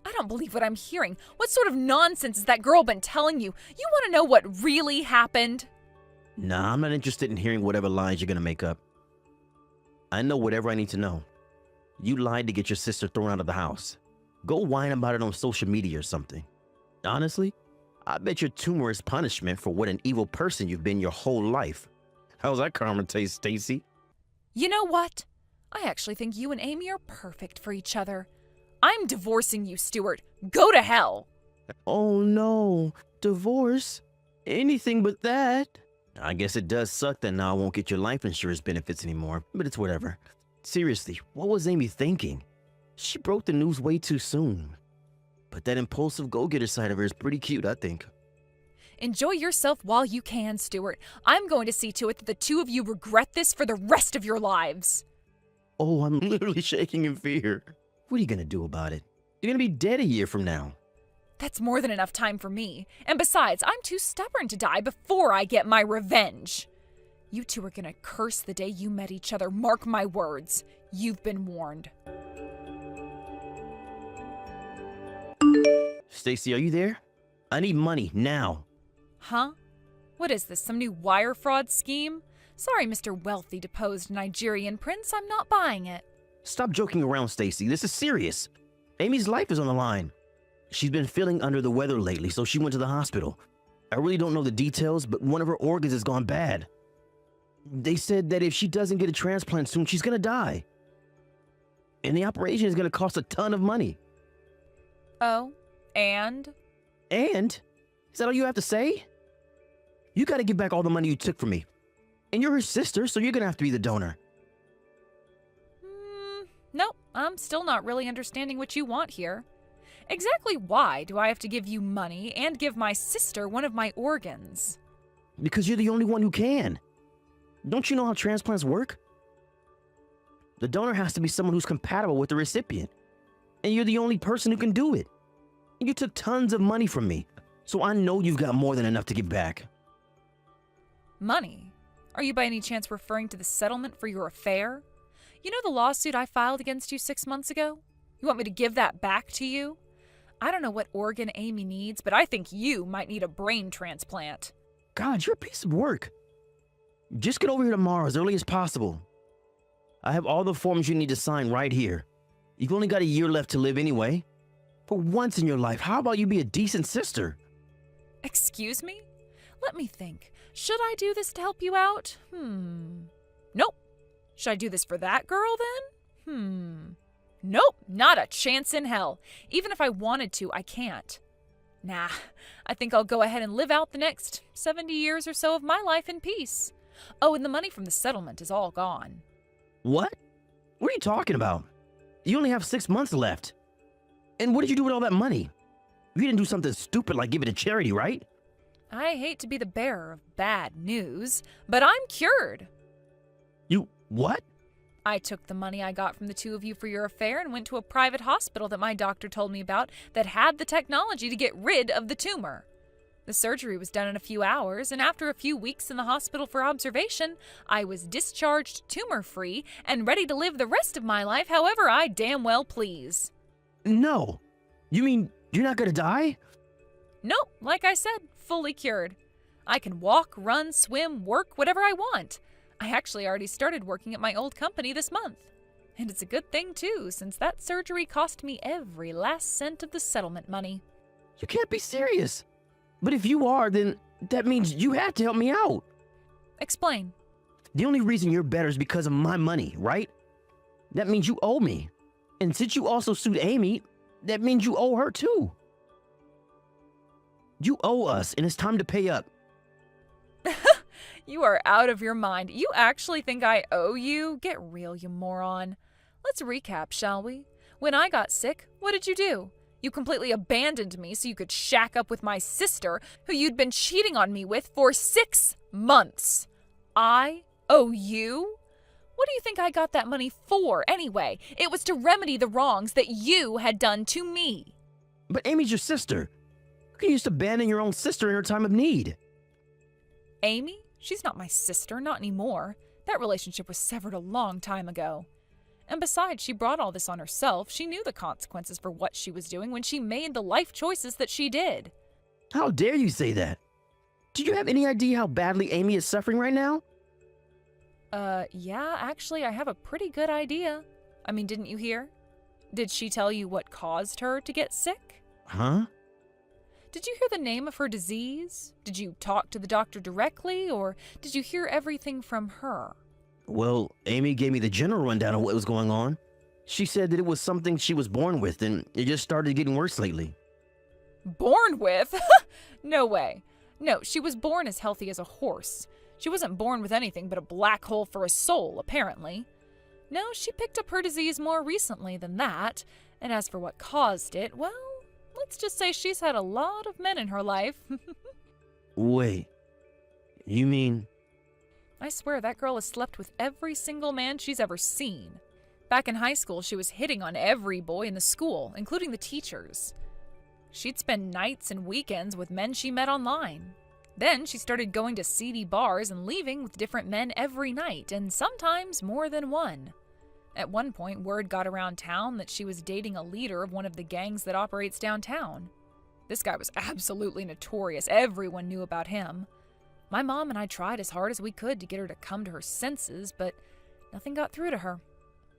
I don't believe what I'm hearing. What sort of nonsense has that girl been telling you? You want to know what really happened? Nah, I'm not interested in hearing whatever lies you're gonna make up. I know whatever I need to know. You lied to get your sister thrown out of the house. Go whine about it on social media or something. Honestly, I bet your tumor is punishment for what an evil person you've been your whole life. How's that karma taste, Stacy? You know what? I actually think you and Amy are perfect for each other. I'm divorcing you, Stuart. Go to hell. Oh no, divorce? Anything but that. I guess it does suck that now I won't get your life insurance benefits anymore, but it's whatever. Seriously, what was Amy thinking? She broke the news way too soon. But that impulsive go-getter side of her is pretty cute, I think. Enjoy yourself while you can, Stuart. I'm going to see to it that the two of you regret this for the rest of your lives. Oh, I'm literally shaking in fear. What are you gonna do about it? You're gonna be dead a year from now. That's more than enough time for me. And besides, I'm too stubborn to die before I get my revenge. You two are gonna curse the day you met each other. Mark my words. You've been warned. Stacy, are you there? I need money now. Huh? What is this, some new wire fraud scheme? Sorry, Mr. Wealthy deposed Nigerian prince, I'm not buying it. Stop joking around, Stacy. This is serious. Amy's life is on the line. She's been feeling under the weather lately, so she went to the hospital. I really don't know the details, but one of her organs has gone bad. They said that if she doesn't get a transplant soon, she's gonna die. And the operation is gonna cost a ton of money. Oh, and? And? Is that all you have to say? You gotta give back all the money you took from me. And you're her sister, so you're gonna have to be the donor. Nope, I'm still not really understanding what you want here. Exactly why do I have to give you money and give my sister one of my organs? Because you're the only one who can. Don't you know how transplants work? The donor has to be someone who's compatible with the recipient. And you're the only person who can do it. You took tons of money from me, so I know you've got more than enough to give back. Money? Are you by any chance referring to the settlement for your affair? You know the lawsuit I filed against you 6 months ago? You want me to give that back to you? I don't know what organ Amy needs, but I think you might need a brain transplant. God, you're a piece of work. Just get over here tomorrow as early as possible. I have all the forms you need to sign right here. You've only got a year left to live anyway. For once in your life, how about you be a decent sister? Excuse me? Let me think. Should I do this to help you out? Nope. Should I do this for that girl then? Nope, not a chance in hell. Even if I wanted to, I can't. Nah, I think I'll go ahead and live out the next 70 years or so of my life in peace. Oh, and the money from the settlement is all gone. What? What are you talking about? You only have 6 months left. And what did you do with all that money? You didn't do something stupid like give it to charity, right? I hate to be the bearer of bad news, but I'm cured. You what? I took the money I got from the two of you for your affair and went to a private hospital that my doctor told me about that had the technology to get rid of the tumor. The surgery was done in a few hours, and after a few weeks in the hospital for observation, I was discharged tumor-free and ready to live the rest of my life however I damn well please. No. You mean you're not gonna die? Nope, like I said, fully cured. I can walk, run, swim, work, whatever I want. I actually already started working at my old company this month. And it's a good thing, too, since that surgery cost me every last cent of the settlement money. You can't be serious. But if you are, then that means you have to help me out. Explain. The only reason you're better is because of my money, right? That means you owe me. And since you also sued Amy, that means you owe her too. You owe us, and it's time to pay up. You are out of your mind. You actually think I owe you? Get real, you moron. Let's recap, shall we? When I got sick, what did you do? You completely abandoned me so you could shack up with my sister, who you'd been cheating on me with for 6 months. I owe you? What do you think I got that money for, anyway? It was to remedy the wrongs that you had done to me. But Amy's your sister. You can just abandon your own sister in her time of need. Amy? She's not my sister, not anymore. That relationship was severed a long time ago. And besides, she brought all this on herself. She knew the consequences for what she was doing when she made the life choices that she did. How dare you say that? Do you have any idea how badly Amy is suffering right now? Yeah, actually, I have a pretty good idea. I mean, didn't you hear? Did she tell you what caused her to get sick? Huh? Did you hear the name of her disease? Did you talk to the doctor directly, or did you hear everything from her? Well, Amy gave me the general rundown of what was going on. She said that it was something she was born with, and it just started getting worse lately. Born with? No way. No, she was born as healthy as a horse. She wasn't born with anything but a black hole for a soul, apparently. No, she picked up her disease more recently than that, and as for what caused it, well, let's just say she's had a lot of men in her life. Wait, you mean... I swear that girl has slept with every single man she's ever seen. Back in high school, she was hitting on every boy in the school, including the teachers. She'd spend nights and weekends with men she met online. Then she started going to seedy bars and leaving with different men every night, and sometimes more than one. At one point, word got around town that she was dating a leader of one of the gangs that operates downtown. This guy was absolutely notorious. Everyone knew about him. My mom and I tried as hard as we could to get her to come to her senses, but nothing got through to her.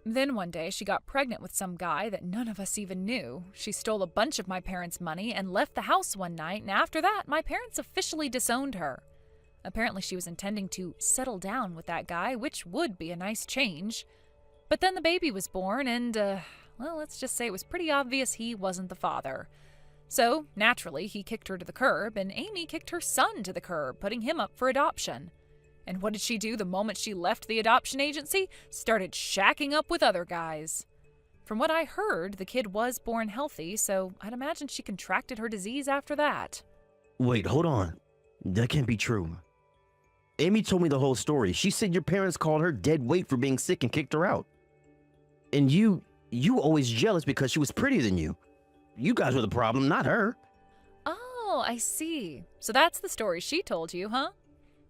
Then one day, she got pregnant with some guy that none of us even knew. She stole a bunch of my parents' money and left the house one night, and after that, my parents officially disowned her. Apparently, she was intending to settle down with that guy, which would be a nice change. But then the baby was born, and, well, let's just say it was pretty obvious he wasn't the father. So, naturally, he kicked her to the curb, and Amy kicked her son to the curb, putting him up for adoption. And what did she do the moment she left the adoption agency? Started shacking up with other guys. From what I heard, the kid was born healthy, so I'd imagine she contracted her disease after that. Wait, hold on. That can't be true. Amy told me the whole story. She said your parents called her dead weight for being sick and kicked her out. And you always jealous because she was prettier than you. You guys were the problem, not her. Oh, I see. So that's the story she told you, huh?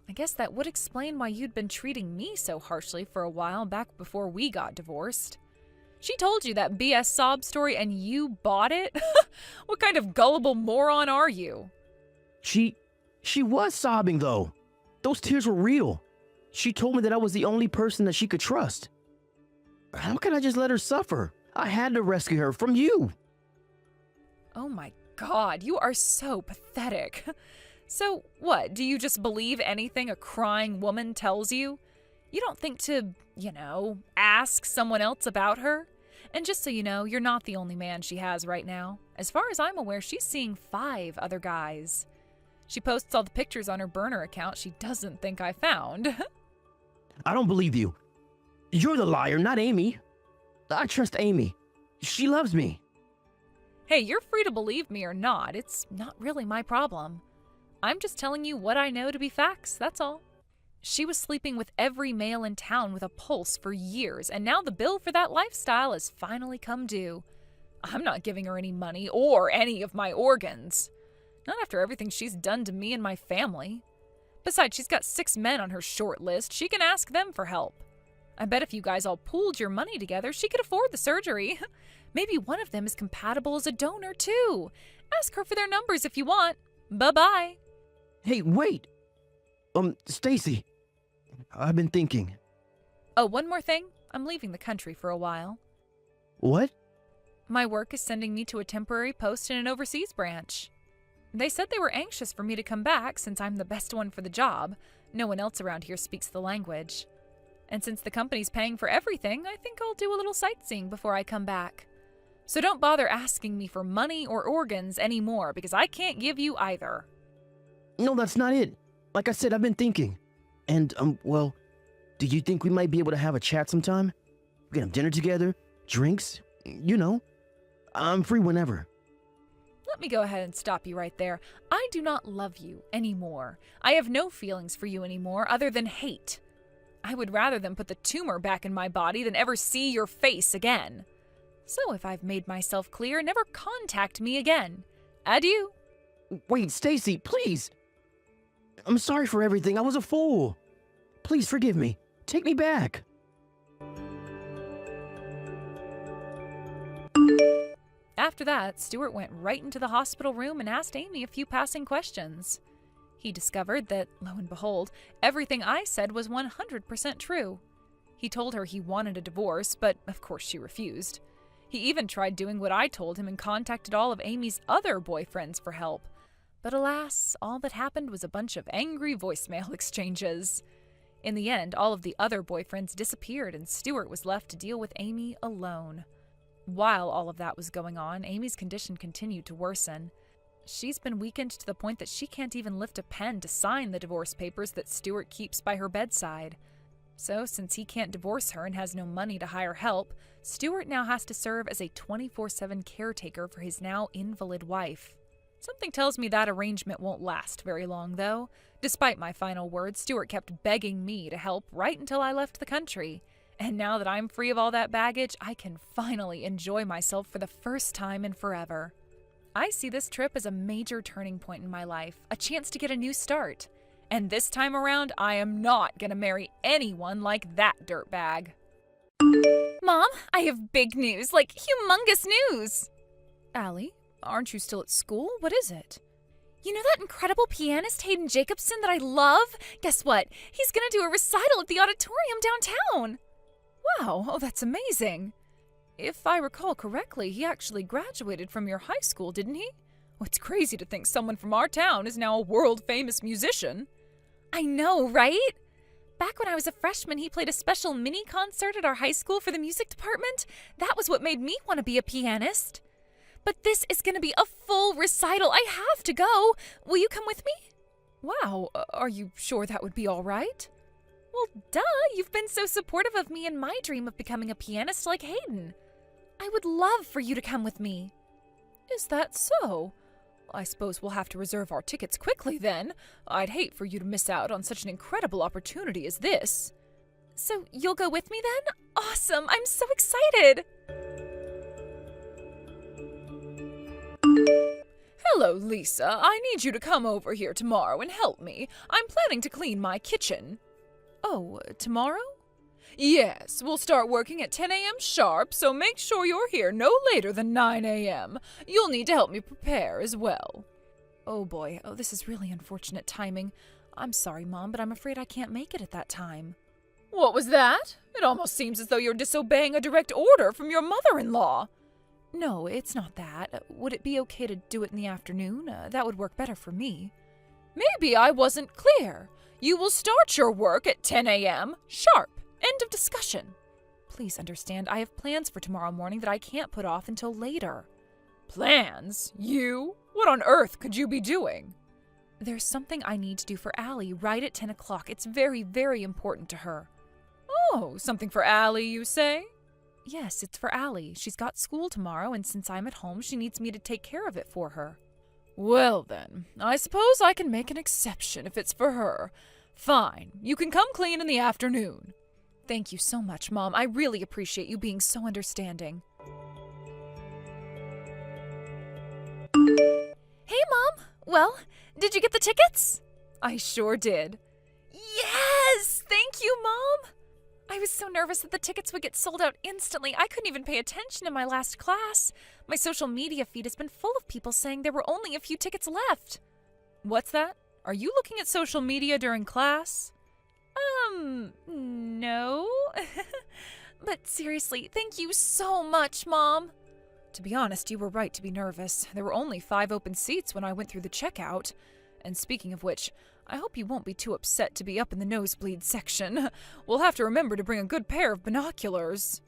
I guess that would explain why you'd been treating me so harshly for a while back before we got divorced. She told you that BS sob story and you bought it? What kind of gullible moron are you? She was sobbing though. Those tears were real. She told me that I was the only person that she could trust. How could I just let her suffer? I had to rescue her from you. Oh my God, you are so pathetic. So what, do you just believe anything a crying woman tells you? You don't think to, ask someone else about her? And just so you know, you're not the only man she has right now. As far as I'm aware, she's seeing 5 other guys. She posts all the pictures on her burner account she doesn't think I found. I don't believe you. You're the liar, not Amy. I trust Amy. She loves me. Hey, you're free to believe me or not. It's not really my problem. I'm just telling you what I know to be facts, that's all. She was sleeping with every male in town with a pulse for years, and now the bill for that lifestyle has finally come due. I'm not giving her any money or any of my organs. Not after everything she's done to me and my family. Besides, she's got 6 men on her short list. She can ask them for help. I bet if you guys all pooled your money together, she could afford the surgery. Maybe one of them is compatible as a donor, too. Ask her for their numbers if you want. Bye-bye. Hey, wait. Stacy. I've been thinking. Oh, one more thing. I'm leaving the country for a while. What? My work is sending me to a temporary post in an overseas branch. They said they were anxious for me to come back since I'm the best one for the job. No one else around here speaks the language. And since the company's paying for everything, I think I'll do a little sightseeing before I come back. So don't bother asking me for money or organs anymore, because I can't give you either. No, that's not it. Like I said, I've been thinking. And, well, do you think we might be able to have a chat sometime? We can have dinner together, drinks, I'm free whenever. Let me go ahead and stop you right there. I do not love you anymore. I have no feelings for you anymore other than hate. I would rather them put the tumor back in my body than ever see your face again. So if I've made myself clear, never contact me again. Adieu. Wait, Stacy, please. I'm sorry for everything. I was a fool. Please forgive me. Take me back. After that, Stuart went right into the hospital room and asked Amy a few passing questions. He discovered that, lo and behold, everything I said was 100% true. He told her he wanted a divorce, but of course she refused. He even tried doing what I told him and contacted all of Amy's other boyfriends for help. But alas, all that happened was a bunch of angry voicemail exchanges. In the end, all of the other boyfriends disappeared and Stuart was left to deal with Amy alone. While all of that was going on, Amy's condition continued to worsen. She's been weakened to the point that she can't even lift a pen to sign the divorce papers that Stuart keeps by her bedside. So, since he can't divorce her and has no money to hire help, Stuart now has to serve as a 24/7 caretaker for his now invalid wife. Something tells me that arrangement won't last very long, though. Despite my final words, Stuart kept begging me to help right until I left the country. And now that I'm free of all that baggage, I can finally enjoy myself for the first time in forever. I see this trip as a major turning point in my life, a chance to get a new start. And this time around, I am not gonna marry anyone like that dirtbag. Mom, I have big news, like humongous news. Allie, aren't you still at school? What is it? You know that incredible pianist Hayden Jacobson that I love? Guess what? He's gonna do a recital at the auditorium downtown. Wow, oh, that's amazing. If I recall correctly, he actually graduated from your high school, didn't he? Well, it's crazy to think someone from our town is now a world-famous musician. I know, right? Back when I was a freshman, he played a special mini concert at our high school for the music department. That was what made me want to be a pianist. But this is going to be a full recital. I have to go. Will you come with me? Wow, are you sure that would be all right? Well, duh, you've been so supportive of me in my dream of becoming a pianist like Hayden. I would love for you to come with me. Is that so? I suppose we'll have to reserve our tickets quickly then. I'd hate for you to miss out on such an incredible opportunity as this. So you'll go with me then? Awesome! I'm so excited! Hello, Lisa. I need you to come over here tomorrow and help me. I'm planning to clean my kitchen. Oh, tomorrow? Yes, we'll start working at 10 a.m. sharp, so make sure you're here no later than 9 a.m. You'll need to help me prepare as well. Oh boy, this is really unfortunate timing. I'm sorry, Mom, but I'm afraid I can't make it at that time. What was that? It almost seems as though you're disobeying a direct order from your mother-in-law. No, it's not that. Would it be okay to do it in the afternoon? That would work better for me. Maybe I wasn't clear. You will start your work at 10 a.m. sharp. End of discussion. Please understand, I have plans for tomorrow morning that I can't put off until later. Plans? You? What on earth could you be doing? There's something I need to do for Allie right at 10 o'clock. It's very, very important to her. Oh, something for Allie, you say? Yes, it's for Allie. She's got school tomorrow, and since I'm at home, she needs me to take care of it for her. Well then, I suppose I can make an exception if it's for her. Fine, you can come clean in the afternoon. Thank you so much, Mom. I really appreciate you being so understanding. Hey, Mom. Well, did you get the tickets? I sure did. Yes! Thank you, Mom! I was so nervous that the tickets would get sold out instantly. I couldn't even pay attention in my last class. My social media feed has been full of people saying there were only a few tickets left. What's that? Are you looking at social media during class? No. But seriously, thank you so much, Mom. To be honest, you were right to be nervous. There were only 5 open seats when I went through the checkout. And speaking of which, I hope you won't be too upset to be up in the nosebleed section. We'll have to remember to bring a good pair of binoculars.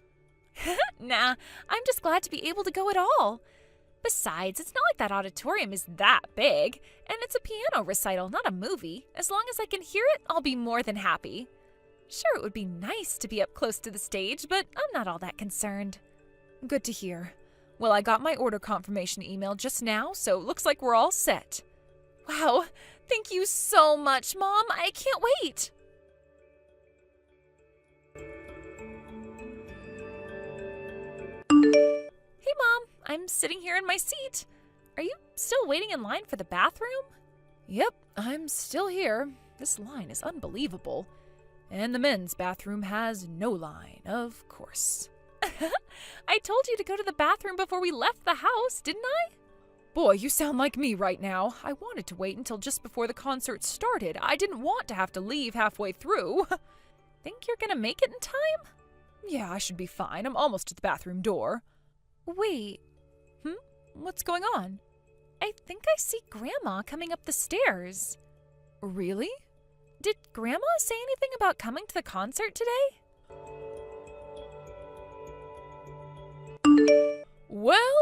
Nah, I'm just glad to be able to go at all. Besides, it's not like that auditorium is that big, and it's a piano recital, not a movie. As long as I can hear it, I'll be more than happy. Sure, it would be nice to be up close to the stage, but I'm not all that concerned. Good to hear. Well, I got my order confirmation email just now, so it looks like we're all set. Wow, thank you so much, Mom. I can't wait. Hey, Mom. I'm sitting here in my seat. Are you still waiting in line for the bathroom? Yep, I'm still here. This line is unbelievable. And the men's bathroom has no line, of course. I told you to go to the bathroom before we left the house, didn't I? Boy, you sound like me right now. I wanted to wait until just before the concert started. I didn't want to have to leave halfway through. Think you're gonna make it in time? Yeah, I should be fine. I'm almost at the bathroom door. Wait. What's going on? I think I see Grandma coming up the stairs. Really? Did Grandma say anything about coming to the concert today? Well.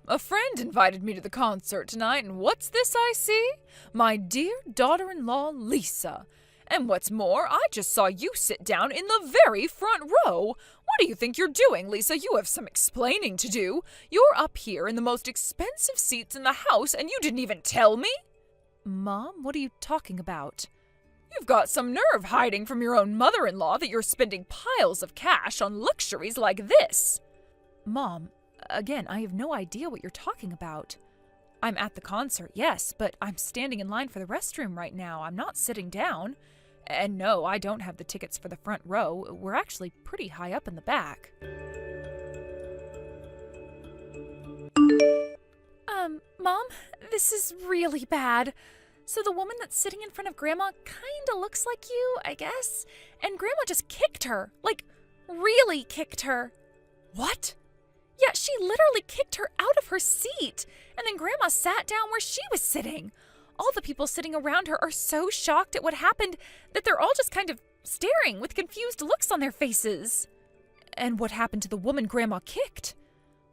A friend invited me to the concert tonight, and what's this I see? My dear daughter-in-law, Lisa. And what's more, I just saw you sit down in the very front row. What do you think you're doing, Lisa? You have some explaining to do. You're up here in the most expensive seats in the house, and you didn't even tell me? Mom, what are you talking about? You've got some nerve hiding from your own mother-in-law that you're spending piles of cash on luxuries like this. Mom, again, I have no idea what you're talking about. I'm at the concert, yes, but I'm standing in line for the restroom right now. I'm not sitting down. And no, I don't have the tickets for the front row. We're actually pretty high up in the back. Mom, this is really bad. So the woman that's sitting in front of Grandma kinda looks like you, I guess. And Grandma just kicked her. Like, really kicked her. What? Yeah, she literally kicked her out of her seat. And then Grandma sat down where she was sitting. All the people sitting around her are so shocked at what happened that they're all just kind of staring with confused looks on their faces. And what happened to the woman Grandma kicked?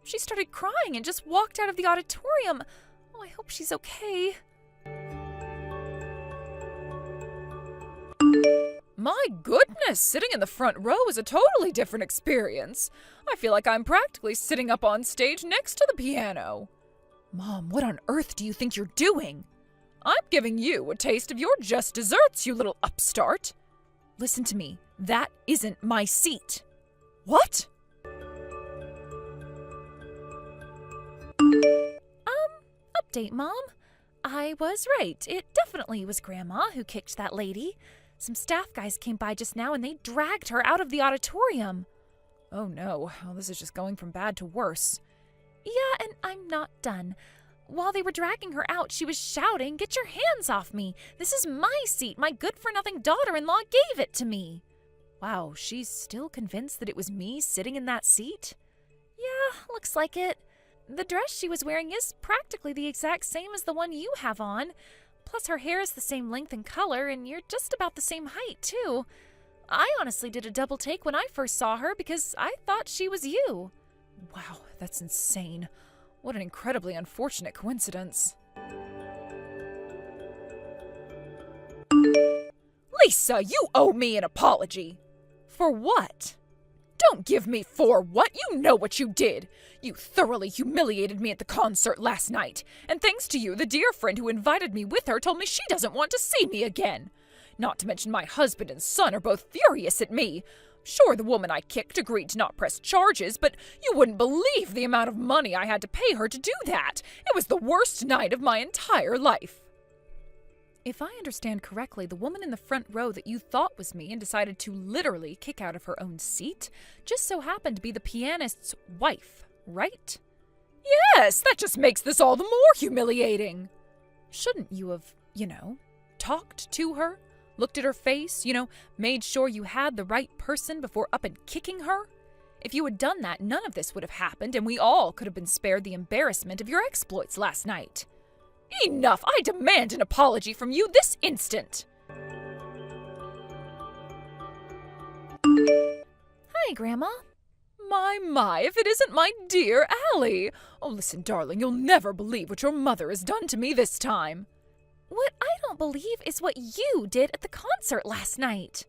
She started crying and just walked out of the auditorium. Oh, I hope she's My goodness, sitting in the front row is a totally different experience. I feel like I'm practically sitting up on stage next to the piano. Mom, what on earth do you think you're doing? I'm giving you a taste of your just desserts, you little upstart. Listen to me, that isn't my seat. What? Update, Mom. I was right. It definitely was Grandma who kicked that lady. Some staff guys came by just now and they dragged her out of the auditorium. Oh no, well, this is just going from bad to worse. Yeah, and I'm not done. While they were dragging her out, she was shouting, "Get your hands off me! This is my seat! My good-for-nothing daughter-in-law gave it to me!" Wow, she's still convinced that it was me sitting in that seat? Yeah, looks like it. The dress she was wearing is practically the exact same as the one you have on. Plus her hair is the same length and color, and you're just about the same height, too. I honestly did a double take when I first saw her because I thought she was you. Wow, that's insane. What an incredibly unfortunate coincidence. Lisa, you owe me an apology. For what? Don't give me for what. You know what you did. You thoroughly humiliated me at the concert last night. And thanks to you, the dear friend who invited me with her told me she doesn't want to see me again. Not to mention my husband and son are both furious at me. Sure, the woman I kicked agreed to not press charges, but you wouldn't believe the amount of money I had to pay her to do that. It was the worst night of my entire life. If I understand correctly, the woman in the front row that you thought was me and decided to literally kick out of her own seat just so happened to be the pianist's wife, right? Yes, that just makes this all the more humiliating. Shouldn't you have, talked to her? Looked at her face, made sure you had the right person before up and kicking her? If you had done that, none of this would have happened, and we all could have been spared the embarrassment of your exploits last night. Enough! I demand an apology from you this instant! Hi, Grandma. My, if it isn't my dear Allie! Oh, listen, darling, you'll never believe what your mother has done to me this time. What I don't believe is what you did at the concert last night.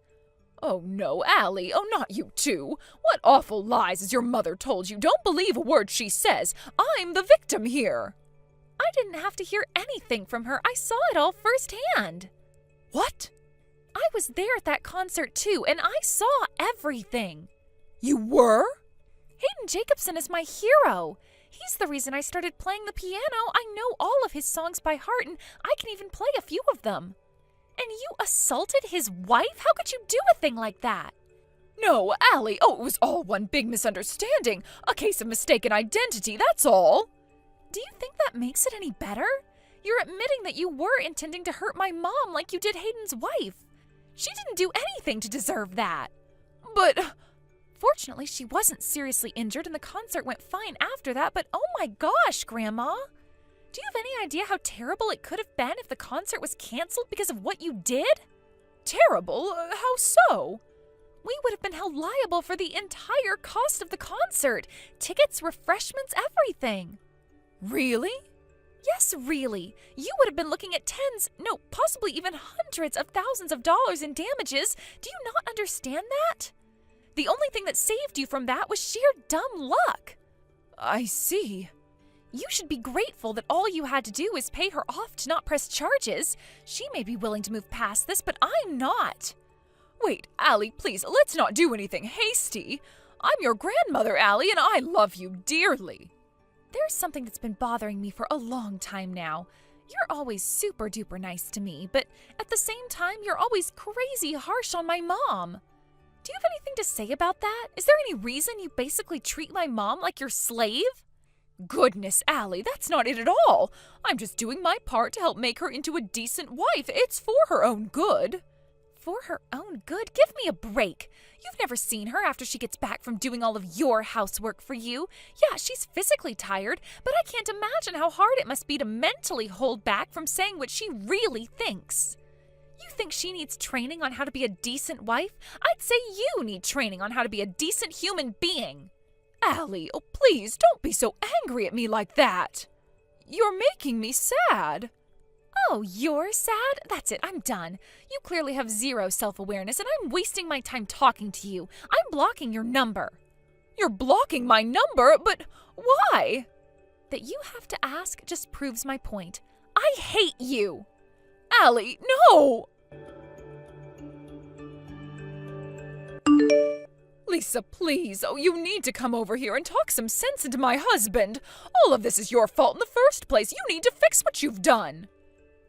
Oh, no, Allie. Oh, not you too. What awful lies has your mother told you? Don't believe a word she says. I'm the victim here. I didn't have to hear anything from her. I saw it all firsthand. What? I was there at that concert too, and I saw everything. You were? Hayden Jacobson is my hero. He's the reason I started playing the piano. I know all of his songs by heart, and I can even play a few of them. And you assaulted his wife? How could you do a thing like that? No, Allie. Oh, it was all one big misunderstanding. A case of mistaken identity, that's all. Do you think that makes it any better? You're admitting that you were intending to hurt my mom like you did Hayden's wife. She didn't do anything to deserve that. But fortunately, she wasn't seriously injured and the concert went fine after that, but oh my gosh, Grandma. Do you have any idea how terrible it could have been if the concert was canceled because of what you did? Terrible? How so? We would have been held liable for the entire cost of the concert. Tickets, refreshments, everything. Really? Yes, really. You would have been looking at possibly even hundreds of thousands of dollars in damages. Do you not understand that? The only thing that saved you from that was sheer dumb luck. I see. You should be grateful that all you had to do was pay her off to not press charges. She may be willing to move past this, but I'm not. Wait, Allie, please, let's not do anything hasty. I'm your grandmother, Allie, and I love you dearly. There's something that's been bothering me for a long time now. You're always super duper nice to me, but at the same time, you're always crazy harsh on my mom. Do you have anything to say about that? Is there any reason you basically treat my mom like your slave? Goodness, Allie, that's not it at all. I'm just doing my part to help make her into a decent wife. It's for her own good. For her own good? Give me a break. You've never seen her after she gets back from doing all of your housework for you. Yeah, she's physically tired, but I can't imagine how hard it must be to mentally hold back from saying what she really thinks. You think she needs training on how to be a decent wife? I'd say you need training on how to be a decent human being. Allie, oh please, don't be so angry at me like that. You're making me sad. Oh, you're sad? That's it, I'm done. You clearly have zero self-awareness, and I'm wasting my time talking to you. I'm blocking your number. You're blocking my number? But why? That you have to ask just proves my point. I hate you. Allie, no! Lisa, please. Oh, you need to come over here and talk some sense into my husband. All of this is your fault in the first place. You need to fix what you've done.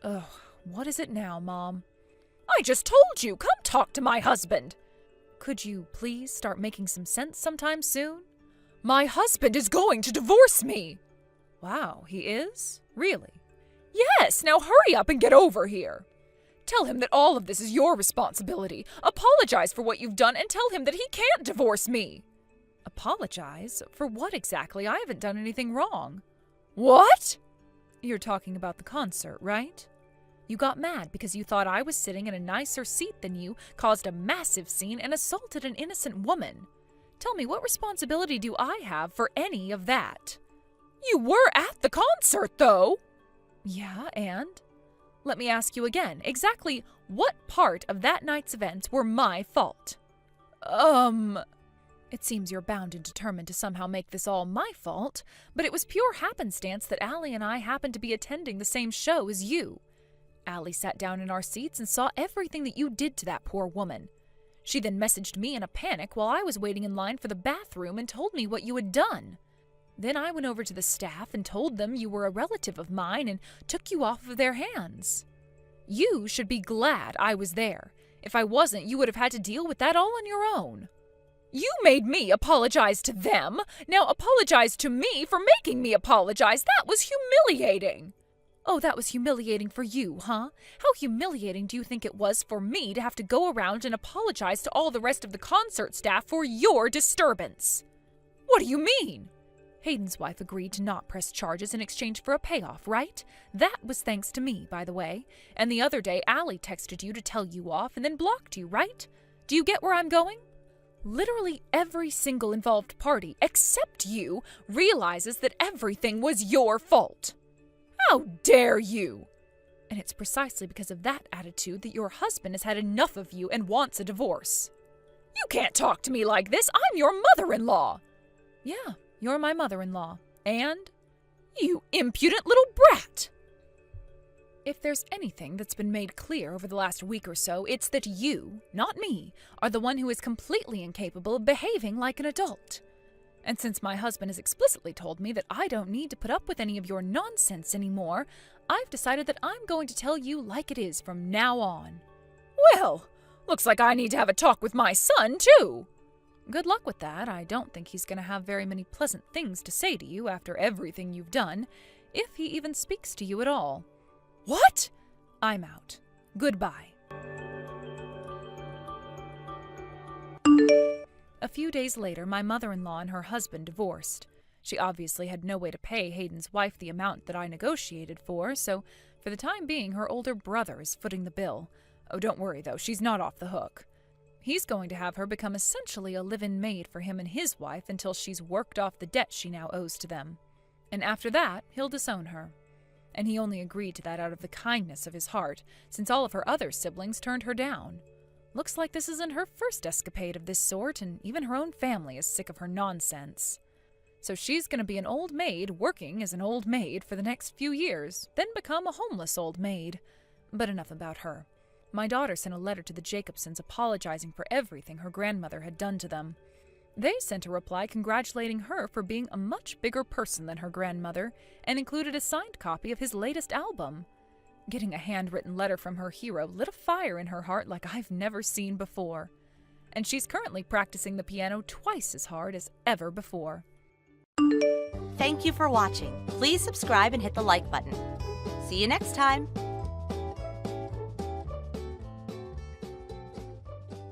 Ugh, what is it now, Mom? I just told you, come talk to my husband. Could you please start making some sense sometime soon? My husband is going to divorce me. Wow, he is? Really? Yes, now hurry up and get over here. Tell him that all of this is your responsibility. Apologize for what you've done and tell him that he can't divorce me. Apologize? For what exactly? I haven't done anything wrong. What? You're talking about the concert, right? You got mad because you thought I was sitting in a nicer seat than you, caused a massive scene, and assaulted an innocent woman. Tell me, what responsibility do I have for any of that? You were at the concert, though. Yeah, and? Let me ask you again, exactly what part of that night's events were my fault? It seems you're bound and determined to somehow make this all my fault, but it was pure happenstance that Allie and I happened to be attending the same show as you. Allie sat down in our seats and saw everything that you did to that poor woman. She then messaged me in a panic while I was waiting in line for the bathroom and told me what you had done. Then I went over to the staff and told them you were a relative of mine and took you off of their hands. You should be glad I was there. If I wasn't, you would have had to deal with that all on your own. You made me apologize to them. Now apologize to me for making me apologize. That was humiliating. Oh, that was humiliating for you, huh? How humiliating do you think it was for me to have to go around and apologize to all the rest of the concert staff for your disturbance? What do you mean? Hayden's wife agreed to not press charges in exchange for a payoff, right? That was thanks to me, by the way. And the other day, Allie texted you to tell you off and then blocked you, right? Do you get where I'm going? Literally every single involved party, except you, realizes that everything was your fault. How dare you? And it's precisely because of that attitude that your husband has had enough of you and wants a divorce. You can't talk to me like this. I'm your mother-in-law. Yeah, you're my mother-in-law. And you impudent little brat. If there's anything that's been made clear over the last week or so, it's that you, not me, are the one who is completely incapable of behaving like an adult. And since my husband has explicitly told me that I don't need to put up with any of your nonsense anymore, I've decided that I'm going to tell you like it is from now on. Well, looks like I need to have a talk with my son, too. Good luck with that. I don't think he's going to have very many pleasant things to say to you after everything you've done, if he even speaks to you at all. What? I'm out. Goodbye. A few days later, my mother-in-law and her husband divorced. She obviously had no way to pay Hayden's wife the amount that I negotiated for, so for the time being, her older brother is footing the bill. Oh, don't worry, though, she's not off the hook. He's going to have her become essentially a live-in maid for him and his wife until she's worked off the debt she now owes to them. And after that, he'll disown her. And he only agreed to that out of the kindness of his heart, since all of her other siblings turned her down. Looks like this isn't her first escapade of this sort, and even her own family is sick of her nonsense. So she's going to be an old maid working as an old maid for the next few years, then become a homeless old maid. But enough about her. My daughter sent a letter to the Jacobsons apologizing for everything her grandmother had done to them. They sent a reply congratulating her for being a much bigger person than her grandmother, and included a signed copy of his latest album. Getting a handwritten letter from her hero lit a fire in her heart like I've never seen before. And she's currently practicing the piano twice as hard as ever before. Thank you for watching. Please subscribe and hit the like button. See you next time.